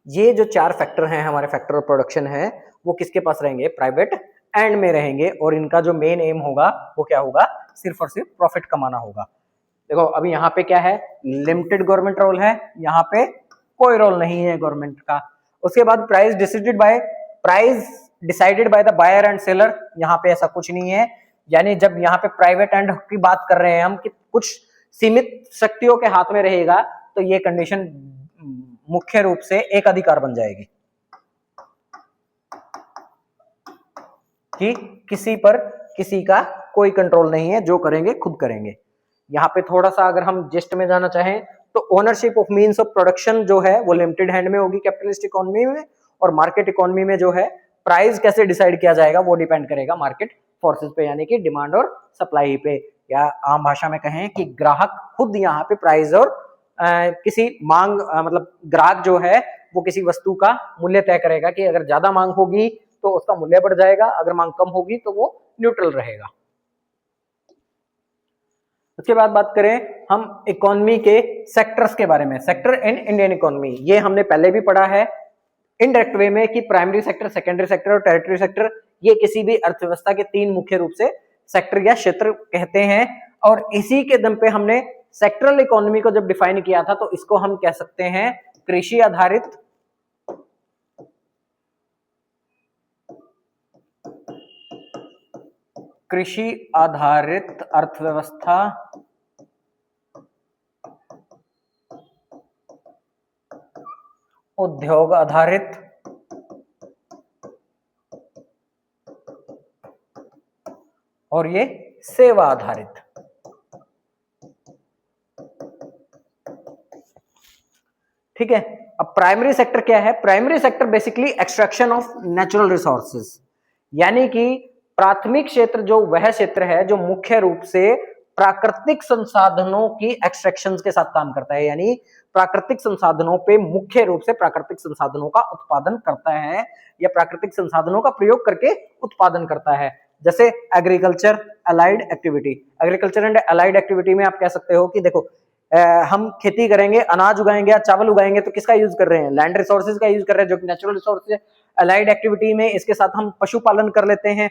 ये जो चार फैक्टर हैं हमारे फैक्टर ऑफ प्रोडक्शन है, वो किसके पास रहेंगे? प्राइवेट एंड में रहेंगे, और इनका जो मेन एम होगा वो क्या होगा? सिर्फ और सिर्फ प्रॉफिट कमाना होगा। देखो अभी यहाँ पे क्या है? लिमिटेड गवर्नमेंट रोल है, यहाँ पे कोई रोल नहीं है गवर्नमेंट का। उसके बाद price decided by the buyer and seller, यहाँ पे ऐसा कुछ नहीं है। यानी जब यहाँ पे प्राइवेट एंड की बात कर रहे हैं हम कि कुछ सीमित शक्तियों के हाथ में रहेगा, तो ये कंडीशन मुख्य रूप से एक अधिकार बन जाएगी कि किसी पर किसी का कोई कंट्रोल नहीं है, जो करेंगे खुद करेंगे। यहाँ पे थोड़ा सा अगर हम जिस्ट में जाना चाहें तो ownership of means of production जो है वो लिमिटेड हैंड में होगी कैपिटलिस्ट इकोनॉमी में, और मार्केट इकोनॉमी में जो है प्राइस कैसे डिसाइड किया जाएगा वो डिपेंड करेगा मार्केट फोर्सेस पे, यानी कि डिमांड और सप्लाई पे, या आम भाषा में कहें कि ग्राहक खुद यहाँ पे प्राइस और किसी मांग मतलब ग्राहक जो है वो किसी वस्तु का मूल्य तय करेगा कि अगर ज्यादा मांग होगी तो उसका मूल्य बढ़ जाएगा, अगर मांग कम होगी तो वो न्यूट्रल रहेगा। उसके बाद बात करें हम इकोनॉमी के सेक्टर्स के बारे में, सेक्टर इन इंडियन इकोनॉमी, ये हमने पहले भी पढ़ा है इनडायरेक्ट वे में कि प्राइमरी सेक्टर, सेकेंडरी सेक्टर और टेरिटरी सेक्टर, ये किसी भी अर्थव्यवस्था के तीन मुख्य रूप से सेक्टर या क्षेत्र कहते हैं। और इसी के दम पे हमने सेक्टरल इकोनॉमी को जब डिफाइन किया था तो इसको हम कह सकते हैं कृषि आधारित अर्थव्यवस्था, उद्योग आधारित और ये सेवा आधारित। ठीक है, अब प्राइमरी सेक्टर क्या है? Primary sector basically extraction of natural resources, यानी कि प्राथमिक क्षेत्र जो वह क्षेत्र है जो मुख्य रूप से प्राकृतिक संसाधनों की एक्सट्रैक्शन के साथ काम करता है, यानी प्राकृतिक संसाधनों पे मुख्य रूप से प्राकृतिक संसाधनों का उत्पादन करता है या प्राकृतिक संसाधनों का प्रयोग करके उत्पादन करता है। जैसे agriculture allied activity, agriculture and allied activity में आप कह सकते हो कि देखो हम खेती करेंगे, अनाज उगाएंगे या चावल उगाएंगे तो किसका यूज कर रहे हैं? लैंड रिसोर्सेज का यूज कर रहे हैं जो कि नेचुरल रिसोर्स है। अलाइड एक्टिविटी में इसके साथ हम पशुपालन कर लेते हैं,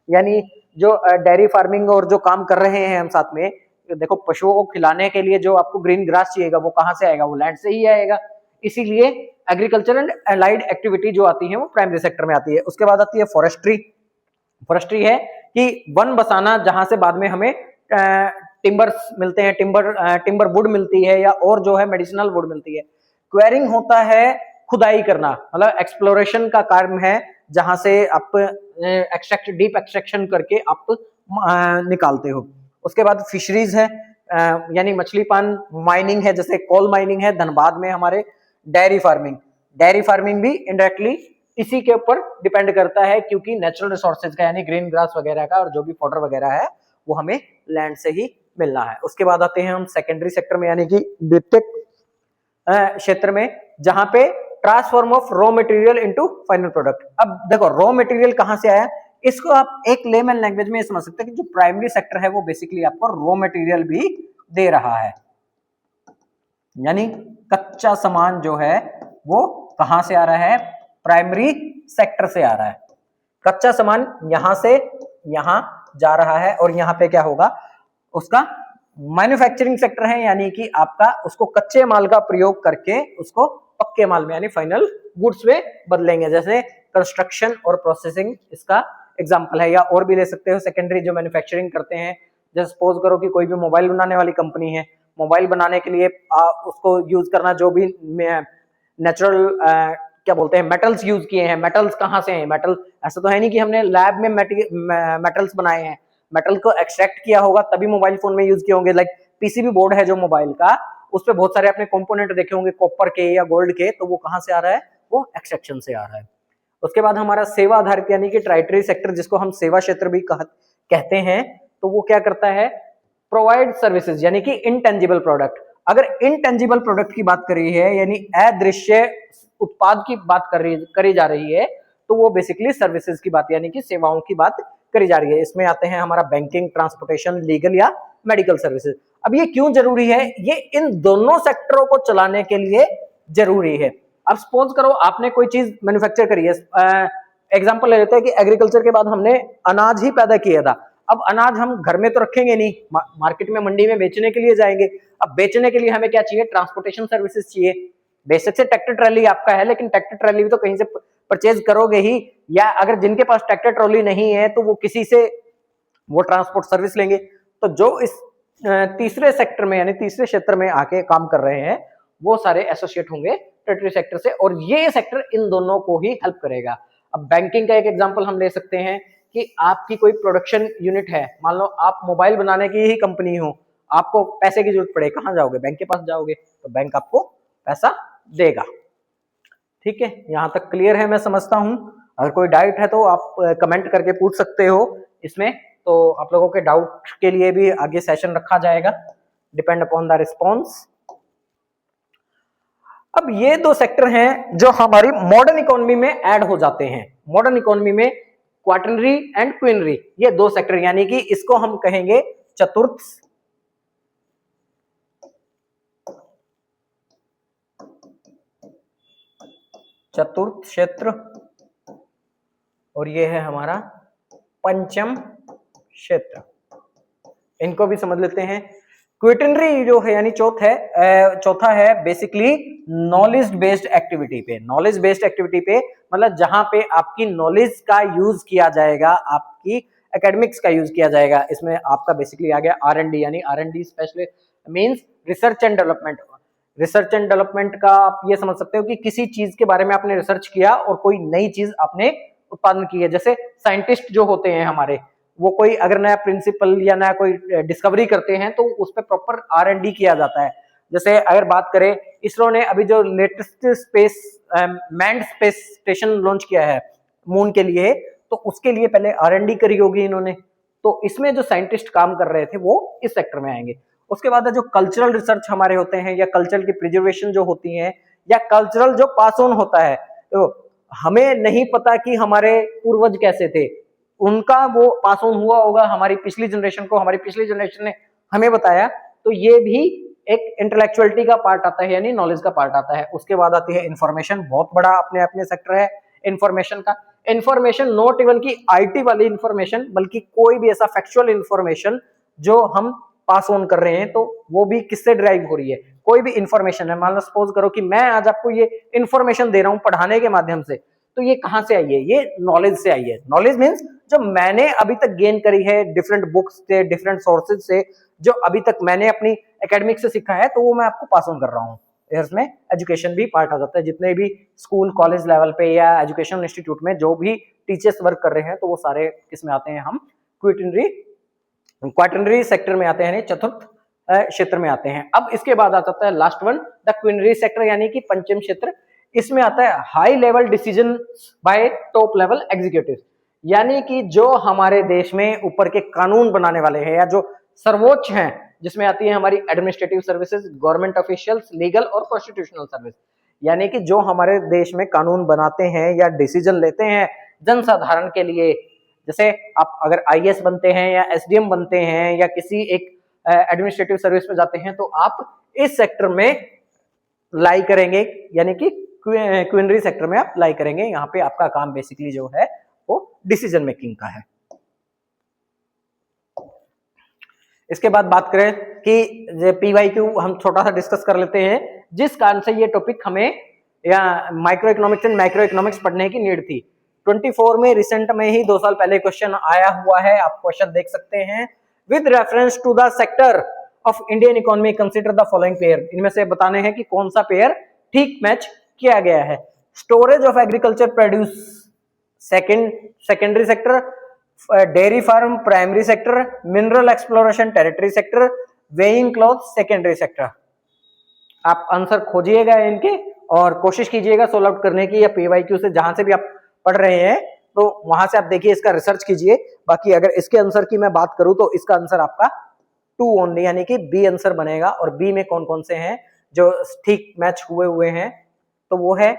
यानी जो डेयरी फार्मिंग और जो काम कर रहे हैं हम साथ में, देखो पशुओं को खिलाने के लिए जो आपको ग्रीन ग्रास चाहिएगा वो कहां से आएगा? वो लैंड से ही आएगा। इसीलिए एग्रीकल्चर एंड अलाइड एक्टिविटी जो आती है वो प्राइमरी सेक्टर में आती है। उसके बाद आती है फॉरेस्ट्री। फॉरेस्ट्री है कि वन बसाना, जहां से बाद में हमें टिम्बर्स मिलते हैं, टिम्बर वुड मिलती है या और जो है मेडिसिनल वुड मिलती है। क्वेरिंग होता है खुदाई करना, मतलब एक्सप्लोरेशन का कार्य है जहां से आप डीप एक्सट्रैक्शन करके आप निकालते हो। उसके बाद फिशरीज है, यानी मछली पालन, माइनिंग है जैसे कोल माइनिंग है धनबाद में हमारे, डेयरी फार्मिंग भी इनडायरेक्टली इसी के ऊपर डिपेंड करता है क्योंकि नेचुरल रिसोर्सेज का यानी ग्रीन ग्रास वगैरह का और जो भी फॉडर वगैरह है वो हमें लैंड से ही मिलना है। उसके बाद आते हैं हम सेकेंडरी सेक्टर में, यानी कि द्वितीयक क्षेत्र में, जहां पे transform of raw material into final product. अब देखो रॉ मटेरियल कहां से आया, इसको आप एक लेमन लैंग्वेज में समझ सकते हैं कि जो प्राइमरी सेक्टर है वो बेसिकली आपको रॉ मटेरियल भी दे रहा है, यानी कच्चा सामान जो है वो कहां से आ रहा है? प्राइमरी सेक्टर से आ रहा है। कच्चा सामान यहां से यहां जा रहा है और यहां पे क्या होगा? उसका मैन्युफैक्चरिंग सेक्टर है, यानी कि आपका उसको कच्चे माल का प्रयोग करके उसको पक्के माल में यानी फाइनल गुड्स में बदलेंगे। जैसे कंस्ट्रक्शन और प्रोसेसिंग इसका एग्जांपल है, या और भी ले सकते हो सेकेंडरी जो मैन्युफैक्चरिंग करते हैं। जैसे सपोज करो कि कोई भी मोबाइल बनाने वाली कंपनी है, मोबाइल बनाने के लिए उसको यूज करना जो भी नेचुरल क्या बोलते हैं मेटल्स यूज किए हैं। मेटल्स कहाँ से हैं? मेटल ऐसा तो है नहीं कि हमने लैब में मेटल्स बनाए हैं, मेटल को एक्सट्रैक्ट किया होगा तभी मोबाइल फोन में यूज किए होंगे। लाइक पीसीबी बोर्ड है जो मोबाइल का, उस पर बहुत सारे अपने कंपोनेंट देखे होंगे कॉपर के या गोल्ड के, तो वो कहां से आ रहा है? वो एक्सट्रैक्शन से आ रहा है। उसके बाद हमारा सेवा आधारित यानी कि टर्टियरी सेक्टर, जिसको हम सेवा क्षेत्र भी कहते हैं, तो वो क्या करता है? प्रोवाइड सर्विसेज, यानी कि इनटेंजिबल प्रोडक्ट। अगर इनटेंजिबल प्रोडक्ट की बात करी है यानी अदृश्य उत्पाद की बात करी जा रही है तो वो बेसिकली सर्विसेज की बात यानी कि सेवाओं की बात करी जा रही है। इसमें आते हैं हमारा बैंकिंग, ट्रांसपोर्टेशन, लीगल या मेडिकल सर्विसेज। अब ये क्यों जरूरी है? ये इन दोनों सेक्टरों को चलाने के लिए जरूरी है। अब सपोज करो आपने कोई चीज मैन्युफैक्चर करी है, एग्जांपल ले लेते हैं कि एग्रीकल्चर के बाद हमने अनाज ही पैदा किया था। अब अनाज हम घर में तो रखेंगे नहीं, मार्केट में, मंडी में बेचने के लिए जाएंगे। अब बेचने के लिए हमें क्या चाहिए? ट्रांसपोर्टेशन सर्विसेज चाहिए। बेसिक से ट्रैक्टर ट्रैली आपका है, लेकिन ट्रैक्टर ट्रैली भी तो कहीं से परचेज करोगे ही, या अगर जिनके पास ट्रैक्टर ट्रॉली नहीं है तो वो किसी से वो ट्रांसपोर्ट सर्विस लेंगे। तो जो इस तीसरे सेक्टर में यानी तीसरे क्षेत्र में आके काम कर रहे हैं वो सारे एसोसिएट होंगे टेरिटरी सेक्टर से, और ये सेक्टर इन दोनों को ही हेल्प करेगा। अब बैंकिंग का एक एग्जांपल हम ले सकते हैं कि आपकी कोई प्रोडक्शन यूनिट है, मान लो आप मोबाइल बनाने की ही कंपनी हो, आपको पैसे की जरूरत पड़े, कहाँ जाओगे? बैंक के पास जाओगे, तो बैंक आपको पैसा देगा। ठीक है, यहां तक क्लियर है मैं समझता हूं। अगर कोई डाउट है तो आप कमेंट करके पूछ सकते हो इसमें, तो आप लोगों के डाउट के लिए भी आगे सेशन रखा जाएगा, डिपेंड अपॉन द रिस्पॉन्स। अब ये दो सेक्टर हैं जो हमारी मॉडर्न इकोनॉमी में ऐड हो जाते हैं। मॉडर्न इकोनॉमी में क्वाटरनरी एंड क्वीनरी, ये दो सेक्टर, यानी कि इसको हम कहेंगे चतुर्थ क्षेत्र, और ये है हमारा पंचम क्षेत्र। इनको भी समझ लेते हैं। क्विटनरी जो है यानी चौथा है बेसिकली नॉलेज बेस्ड एक्टिविटी पे। नॉलेज बेस्ड एक्टिविटी पे मतलब जहां पे आपकी नॉलेज का यूज किया जाएगा, आपकी एकेडमिक्स का यूज किया जाएगा। इसमें आपका बेसिकली आ गया R&D, यानी R&D specialist means research and development. Research and development का आप ये समझ सकते हो कि किसी चीज के बारे में आपने रिसर्च किया और कोई नई चीज आपने उत्पादन की है। जैसे साइंटिस्ट जो होते हैं हमारे, वो कोई अगर नया प्रिंसिपल या नया कोई डिस्कवरी करते हैं तो उस पर प्रॉपर R&D किया जाता है। जैसे अगर बात करें, इसरो ने अभी जो latest manned space station launch किया है मून के लिए, तो उसके लिए पहले R&D करी होगी इन्होंने। तो इसमें जो साइंटिस्ट काम कर रहे थे वो इस सेक्टर में आएंगे। उसके बाद जो कल्चरल रिसर्च हमारे होते हैं, या कल्चरल की प्रिजर्वेशन जो होती है, या कल्चरल जो पास ऑन होता है, तो हमें नहीं पता कि हमारे पूर्वज कैसे थे, उनका वो पास ऑन हुआ होगा हमारी पिछली जनरेशन को, हमारी पिछली जनरेशन ने हमें बताया। तो ये भी एक इंटेलेक्चुअलिटी का पार्ट आता है, यानी नॉलेज का पार्ट आता है। उसके बाद आती है इंफॉर्मेशन, बहुत बड़ा अपने अपने सेक्टर है इंफॉर्मेशन का। इंफॉर्मेशन नॉट इवन की IT वाली इंफॉर्मेशन, बल्कि कोई भी ऐसा फैक्चुअल इंफॉर्मेशन जो हम पास ऑन कर रहे हैं, तो वो भी किससे ड्राइव हो रही है? कोई भी इंफॉर्मेशन है, मान लो सपोज करो कि मैं आज आपको ये इंफॉर्मेशन दे रहा हूं पढ़ाने के माध्यम से, तो ये कहां से आई है? ये नॉलेज से आई है। नॉलेज मींस जो मैंने अभी तक गेन करी है डिफरेंट बुक्स से, डिफरेंट सोर्सेज से, जो अभी तक मैंने अपनी एकेडमिक से सीखा है, तो वो मैं आपको पास ऑन कर रहा हूँ। इसमें एजुकेशन भी पार्ट आ जाता है। जितने भी स्कूल कॉलेज लेवल पे या एजुकेशन इंस्टीट्यूट में जो भी टीचर्स वर्क कर रहे हैं, तो वो सारे किसमें आते हैं? हम क्वाटरनरी सेक्टर में आते हैं, चतुर्थ क्षेत्र में आते हैं। अब इसके बाद आ जाता है last one, the quinary sector, यानी कि पंचम क्षेत्र। इसमें आता है high level decision by top level executive, यानी कि जो हमारे देश में ऊपर के कानून बनाने वाले हैं या जो सर्वोच्च हैं, जिसमें आती है हमारी administrative services, government officials, legal और कॉन्स्टिट्यूशनल सर्विस। यानी कि जो हमारे देश में कानून बनाते हैं या डिसीजन लेते हैं जनसाधारण के लिए, जैसे आप अगर IAS बनते हैं या SDM बनते हैं या किसी एक एडमिनिस्ट्रेटिव सर्विस में जाते हैं, तो आप इस सेक्टर में लाई करेंगे, यानी कि क्वीनरी सेक्टर में आप लाई करेंगे। यहाँ पे आपका काम बेसिकली जो है वो डिसीजन मेकिंग का है। इसके बाद बात करें कि PYQ हम छोटा सा डिस्कस कर लेते हैं, जिस कारण से ये टॉपिक हमें या micro economics and micro economics पढ़ने की नीड थी। 24 में रिसेंट में ही 2 साल पहले क्वेश्चन आया हुआ है, आप क्वेश्चन देख सकते हैं। With reference to the sector of Indian economy consider the following pair. इनमें से बताने हैं कि कौन सा पेयर ठीक मैच किया गया है। Storage of agriculture produce secondary sector, dairy farm primary sector, mineral exploration territory sector, weaving cloth secondary sector. आप आंसर खोजिएगा इनके और कोशिश कीजिएगा सोल्व आउट करने की, या PYQ से जहां से भी आप पढ़ रहे हैं तो वहां से आप देखिए, इसका रिसर्च कीजिए। बाकी अगर इसके आंसर की मैं बात करूं तो इसका आंसर आपका 2 ओनली, यानी कि B आंसर बनेगा। और B में कौन कौन से हैं जो ठीक मैच हुए हैं, तो वो है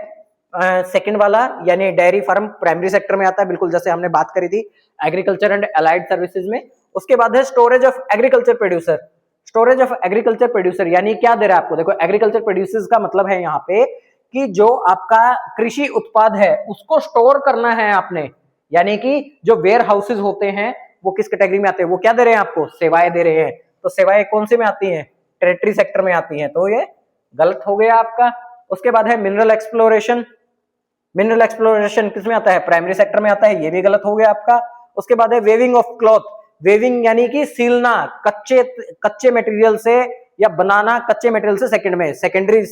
सेकंड वाला यानी डेयरी फार्म प्राइमरी सेक्टर में आता है, बिल्कुल जैसे हमने बात करी थी एग्रीकल्चर एंड अलाइड सर्विसेज में। उसके बाद है storage of agriculture producer. Storage of agriculture producer यानी क्या दे रहा है आपको, देखो एग्रीकल्चर प्रोड्यूसर्स का मतलब है यहाँ पे कि जो आपका कृषि उत्पाद है उसको स्टोर करना है आपने, यानी कि जो वेयर हाउसेज होते हैं वो किस कैटेगरी में आते हैं, वो क्या दे रहे हैं आपको, सेवाएं दे रहे हैं। तो सेवाएं कौन से में आती हैं, टेरिटरी सेक्टर में आती हैं, तो ये गलत हो गया आपका। उसके बाद है मिनरल एक्सप्लोरेशन। मिनरल एक्सप्लोरेशन किस में आता है, प्राइमरी सेक्टर में आता है, ये भी गलत हो गया आपका। उसके बाद है वेविंग ऑफ क्लॉथ। वेविंग यानी कि सीलना कच्चे मटेरियल से या बनाना कच्चे मटेरियल से सेकेंडरी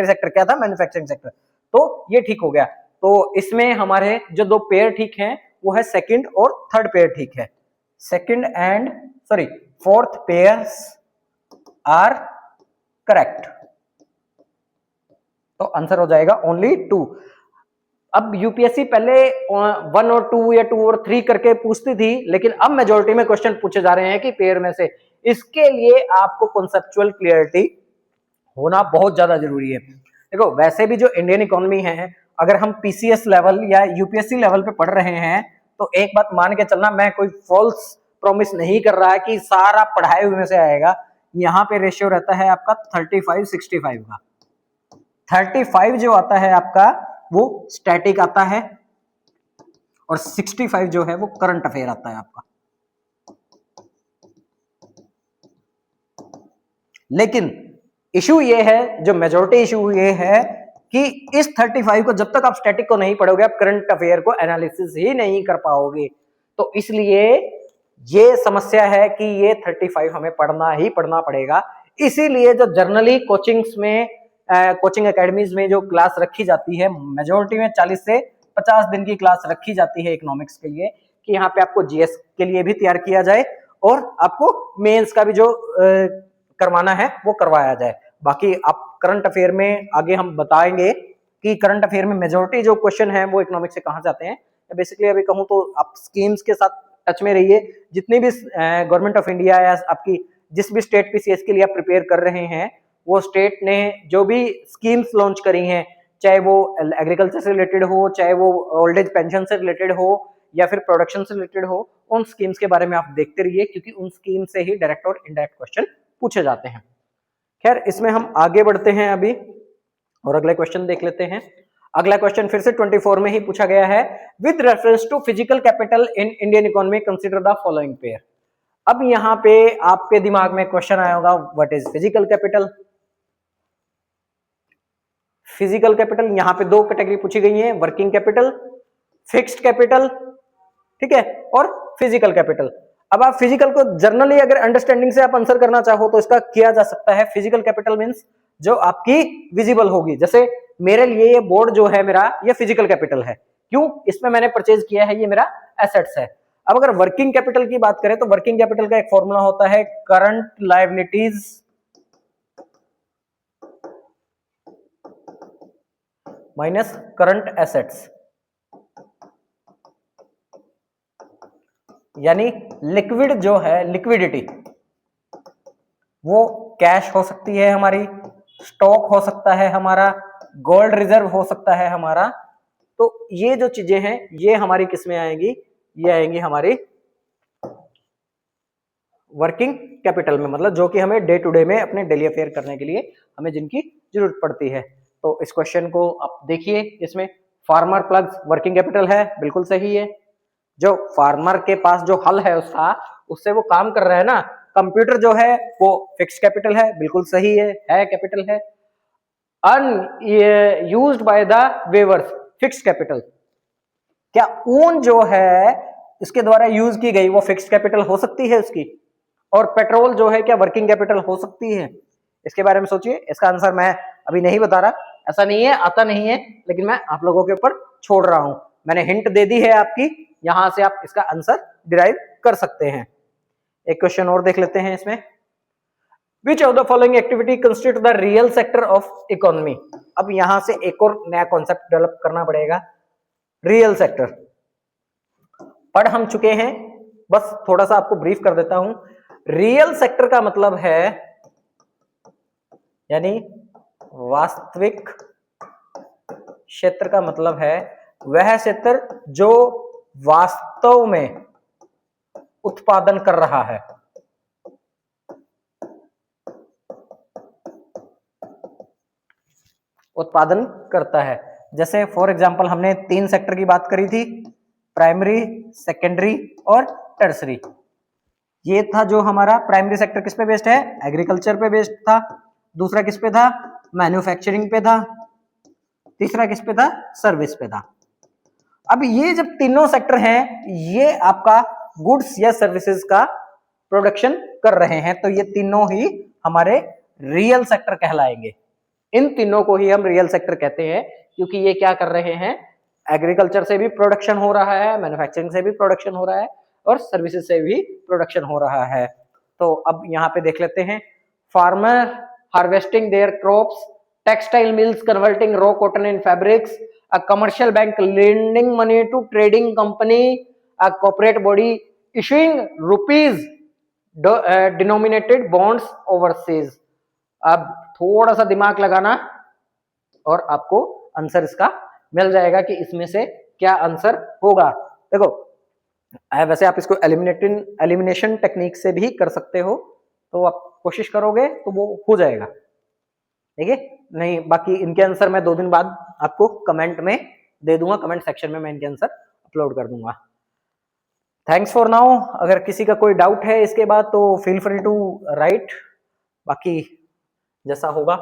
सेक्टर क्या था, मैन्युफैक्चरिंग सेक्टर। तो ये ठीक हो गया। तो इसमें हमारे जो दो पेयर ठीक हैं वो है सेकंड और थर्ड पेयर ठीक है। Second and fourth pairs are correct. तो आंसर हो जाएगा ओनली 2। अब यूपीएससी पहले 1 और 2 या 2 और 3 करके पूछती थी, लेकिन अब मेजोरिटी में क्वेश्चन पूछे जा रहे हैं कि पेयर में से। इसके लिए आपको कॉन्सेप्चुअल क्लियरिटी होना बहुत ज्यादा जरूरी है। देखो वैसे भी जो इंडियन इकोनॉमी है, अगर हम पीसीएस लेवल या यूपीएससी लेवल पे पढ़ रहे हैं तो एक बात मान के चलना, मैं कोई फॉल्स प्रॉमिस नहीं कर रहा है कि सारा पढ़ाए हुए में से आएगा। यहाँ पे रेशियो रहता है आपका 35-65 का। 35 जो आता है आपका वो स्टैटिक आता है और 65 जो है वो करंट अफेयर आता है आपका। लेकिन इशू ये है, जो मेजॉरिटी इशू ये है कि इस 35 को जब तक आप स्टैटिक को नहीं पढ़ोगे आप करंट अफेयर को एनालिसिस ही नहीं कर पाओगे। तो इसलिए ये समस्या है कि ये 35 हमें पढ़ना ही पढ़ना पड़ेगा। इसीलिए जो जर्नली कोचिंग्स में कोचिंग एकेडमीज में जो क्लास रखी जाती है, मेजोरिटी में 40 से 50 दिन की क्लास रखी जाती है इकोनॉमिक्स के लिए, कि यहाँ पे आपको जीएस के लिए भी तैयार किया जाए और आपको मेंस का भी जो करवाना है वो करवाया जाए। बाकी आप करंट अफेयर में आगे हम बताएंगे कि करंट अफेयर में मेजोरिटी जो क्वेश्चन है वो इकोनॉमिक्स से कहाँ जाते हैं। बेसिकली अभी कहूँ तो आप स्कीम्स के साथ टच में रहिए। जितनी भी गवर्नमेंट ऑफ इंडिया या आपकी जिस भी स्टेट पीसीएस के लिए आप प्रिपेयर कर रहे हैं, वो स्टेट ने जो भी स्कीम्स लॉन्च करी हैं, चाहे वो एग्रीकल्चर से रिलेटेड हो, चाहे वो ओल्ड एज पेंशन से रिलेटेड हो या फिर प्रोडक्शन से रिलेटेड हो, उन स्कीम्स के बारे में आप देखते रहिए, क्योंकि उन स्कीम से ही डायरेक्ट और इनडायरेक्ट क्वेश्चन पूछे जाते हैं। खैर इसमें हम आगे बढ़ते हैं अभी और अगला क्वेश्चन देख लेते हैं। अगला क्वेश्चन फिर से 24 में ही पूछा गया है। With reference to physical capital in Indian economy consider the following pair. अब यहाँ पे आपके दिमाग में क्वेश्चन आया होगा, what is physical capital. Physical capital यहाँ पे दो कैटेगरी पूछी गई है, वर्किंग कैपिटल, फिक्स्ड कैपिटल, ठीक है, और फिजिकल कैपिटल। अब आप फिजिकल को जर्नली अगर अंडरस्टैंडिंग से आप आंसर करना चाहो तो इसका किया जा सकता है। फिजिकल कैपिटल मींस जो आपकी विजिबल होगी। जैसे मेरे लिए ये बोर्ड जो है मेरा, ये फिजिकल कैपिटल है। क्यों? इसमें मैंने परचेज किया है, ये मेरा एसेट्स है। अब अगर वर्किंग कैपिटल की बात करें तो वर्किंग कैपिटल का एक फॉर्मूला होता है current liabilities minus current assets, यानी लिक्विड जो है, लिक्विडिटी, वो कैश हो सकती है हमारी, स्टॉक हो सकता है हमारा, गोल्ड रिजर्व हो सकता है हमारा। तो ये जो चीजें हैं ये हमारी किस में आएंगी, ये आएंगी हमारी वर्किंग कैपिटल में, मतलब जो कि हमें डे टू डे में अपने डेली अफेयर करने के लिए हमें जिनकी जरूरत पड़ती है। तो इस क्वेश्चन को आप देखिए, इसमें फार्मर प्लग्स वर्किंग कैपिटल है, बिल्कुल सही है। जो फार्मर के पास जो हल है उसका, उससे वो काम कर रहा है ना, कंप्यूटर जो है वो फिक्स्ड कैपिटल है, बिल्कुल सही है कैपिटल है। Unused by the weavers, fixed capital. क्या ऊन जो है इसके द्वारा यूज की गई वो फिक्स्ड कैपिटल हो सकती है उसकी? और पेट्रोल जो है क्या वर्किंग कैपिटल हो सकती है? इसके बारे में सोचिए। इसका आंसर मैं अभी नहीं बता रहा, ऐसा नहीं है, आता नहीं है, लेकिन मैं आप लोगों के ऊपर छोड़ रहा हूं। मैंने हिंट दे दी है आपकी, यहां से आप इसका आंसर डिराइव कर सकते हैं। एक क्वेश्चन और देख लेते हैं इसमें। Which of the following activity constitute the real sector of economy? अब यहां से एक और नया कॉन्सेप्ट डेवलप करना पड़ेगा। रियल सेक्टर पढ़ हम चुके हैं, बस थोड़ा सा आपको ब्रीफ कर देता हूं। रियल सेक्टर का मतलब है यानी वास्तविक क्षेत्र का मतलब है वह क्षेत्र जो वास्तव में उत्पादन कर रहा है। उत्पादन करता है। जैसे फॉर एग्जांपल हमने 3 सेक्टर की बात करी थी, प्राइमरी, सेकेंडरी और टर्सरी। ये था जो हमारा प्राइमरी सेक्टर किस पे बेस्ड है, एग्रीकल्चर पे बेस्ड था। दूसरा किस पे था, मैन्युफैक्चरिंग पे था। तीसरा किस पे था, सर्विस पे था। अब ये जब तीनों सेक्टर हैं, ये आपका गुड्स या सर्विसेज का प्रोडक्शन कर रहे हैं, तो ये तीनों ही हमारे रियल सेक्टर कहलाएंगे। इन तीनों को ही हम रियल सेक्टर कहते हैं, क्योंकि ये क्या कर रहे हैं, एग्रीकल्चर से भी प्रोडक्शन हो रहा है, मैन्युफैक्चरिंग से भी प्रोडक्शन हो रहा है और सर्विसेज से भी प्रोडक्शन हो रहा है। तो अब यहाँ पे देख लेते हैं, farmer harvesting there crops, textile mills converting raw cotton in fabrics, a commercial bank lending money to trading company, a corporate body issuing rupees denominated bonds overseas। अब थोड़ा सा दिमाग लगाना और आपको आंसर इसका मिल जाएगा कि इसमें से क्या आंसर होगा। देखो वैसे आप इसको एलिमिनेशन टेक्निक से भी कर सकते हो, तो आप कोशिश करोगे तो वो हो जाएगा, ठीक है। नहीं, बाकी इनके आंसर मैं 2 दिन बाद आपको कमेंट में दे दूंगा, कमेंट सेक्शन में मैं इनके आंसर अपलोड कर दूंगा। Thanks for now. अगर किसी का कोई डाउट है इसके बाद तो फील फ्री टू राइट। बाकी जैसा होगा,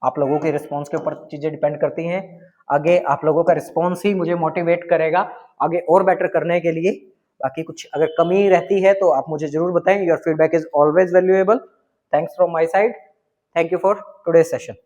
आप लोगों के रिस्पॉन्स के ऊपर चीजें डिपेंड करती हैं। आगे आप लोगों का रिस्पॉन्स ही मुझे मोटिवेट करेगा आगे और बेटर करने के लिए। बाकी कुछ अगर कमी रहती है तो आप मुझे जरूर बताएं। Your feedback is always valuable. Thanks from my side. Thank you for today's session.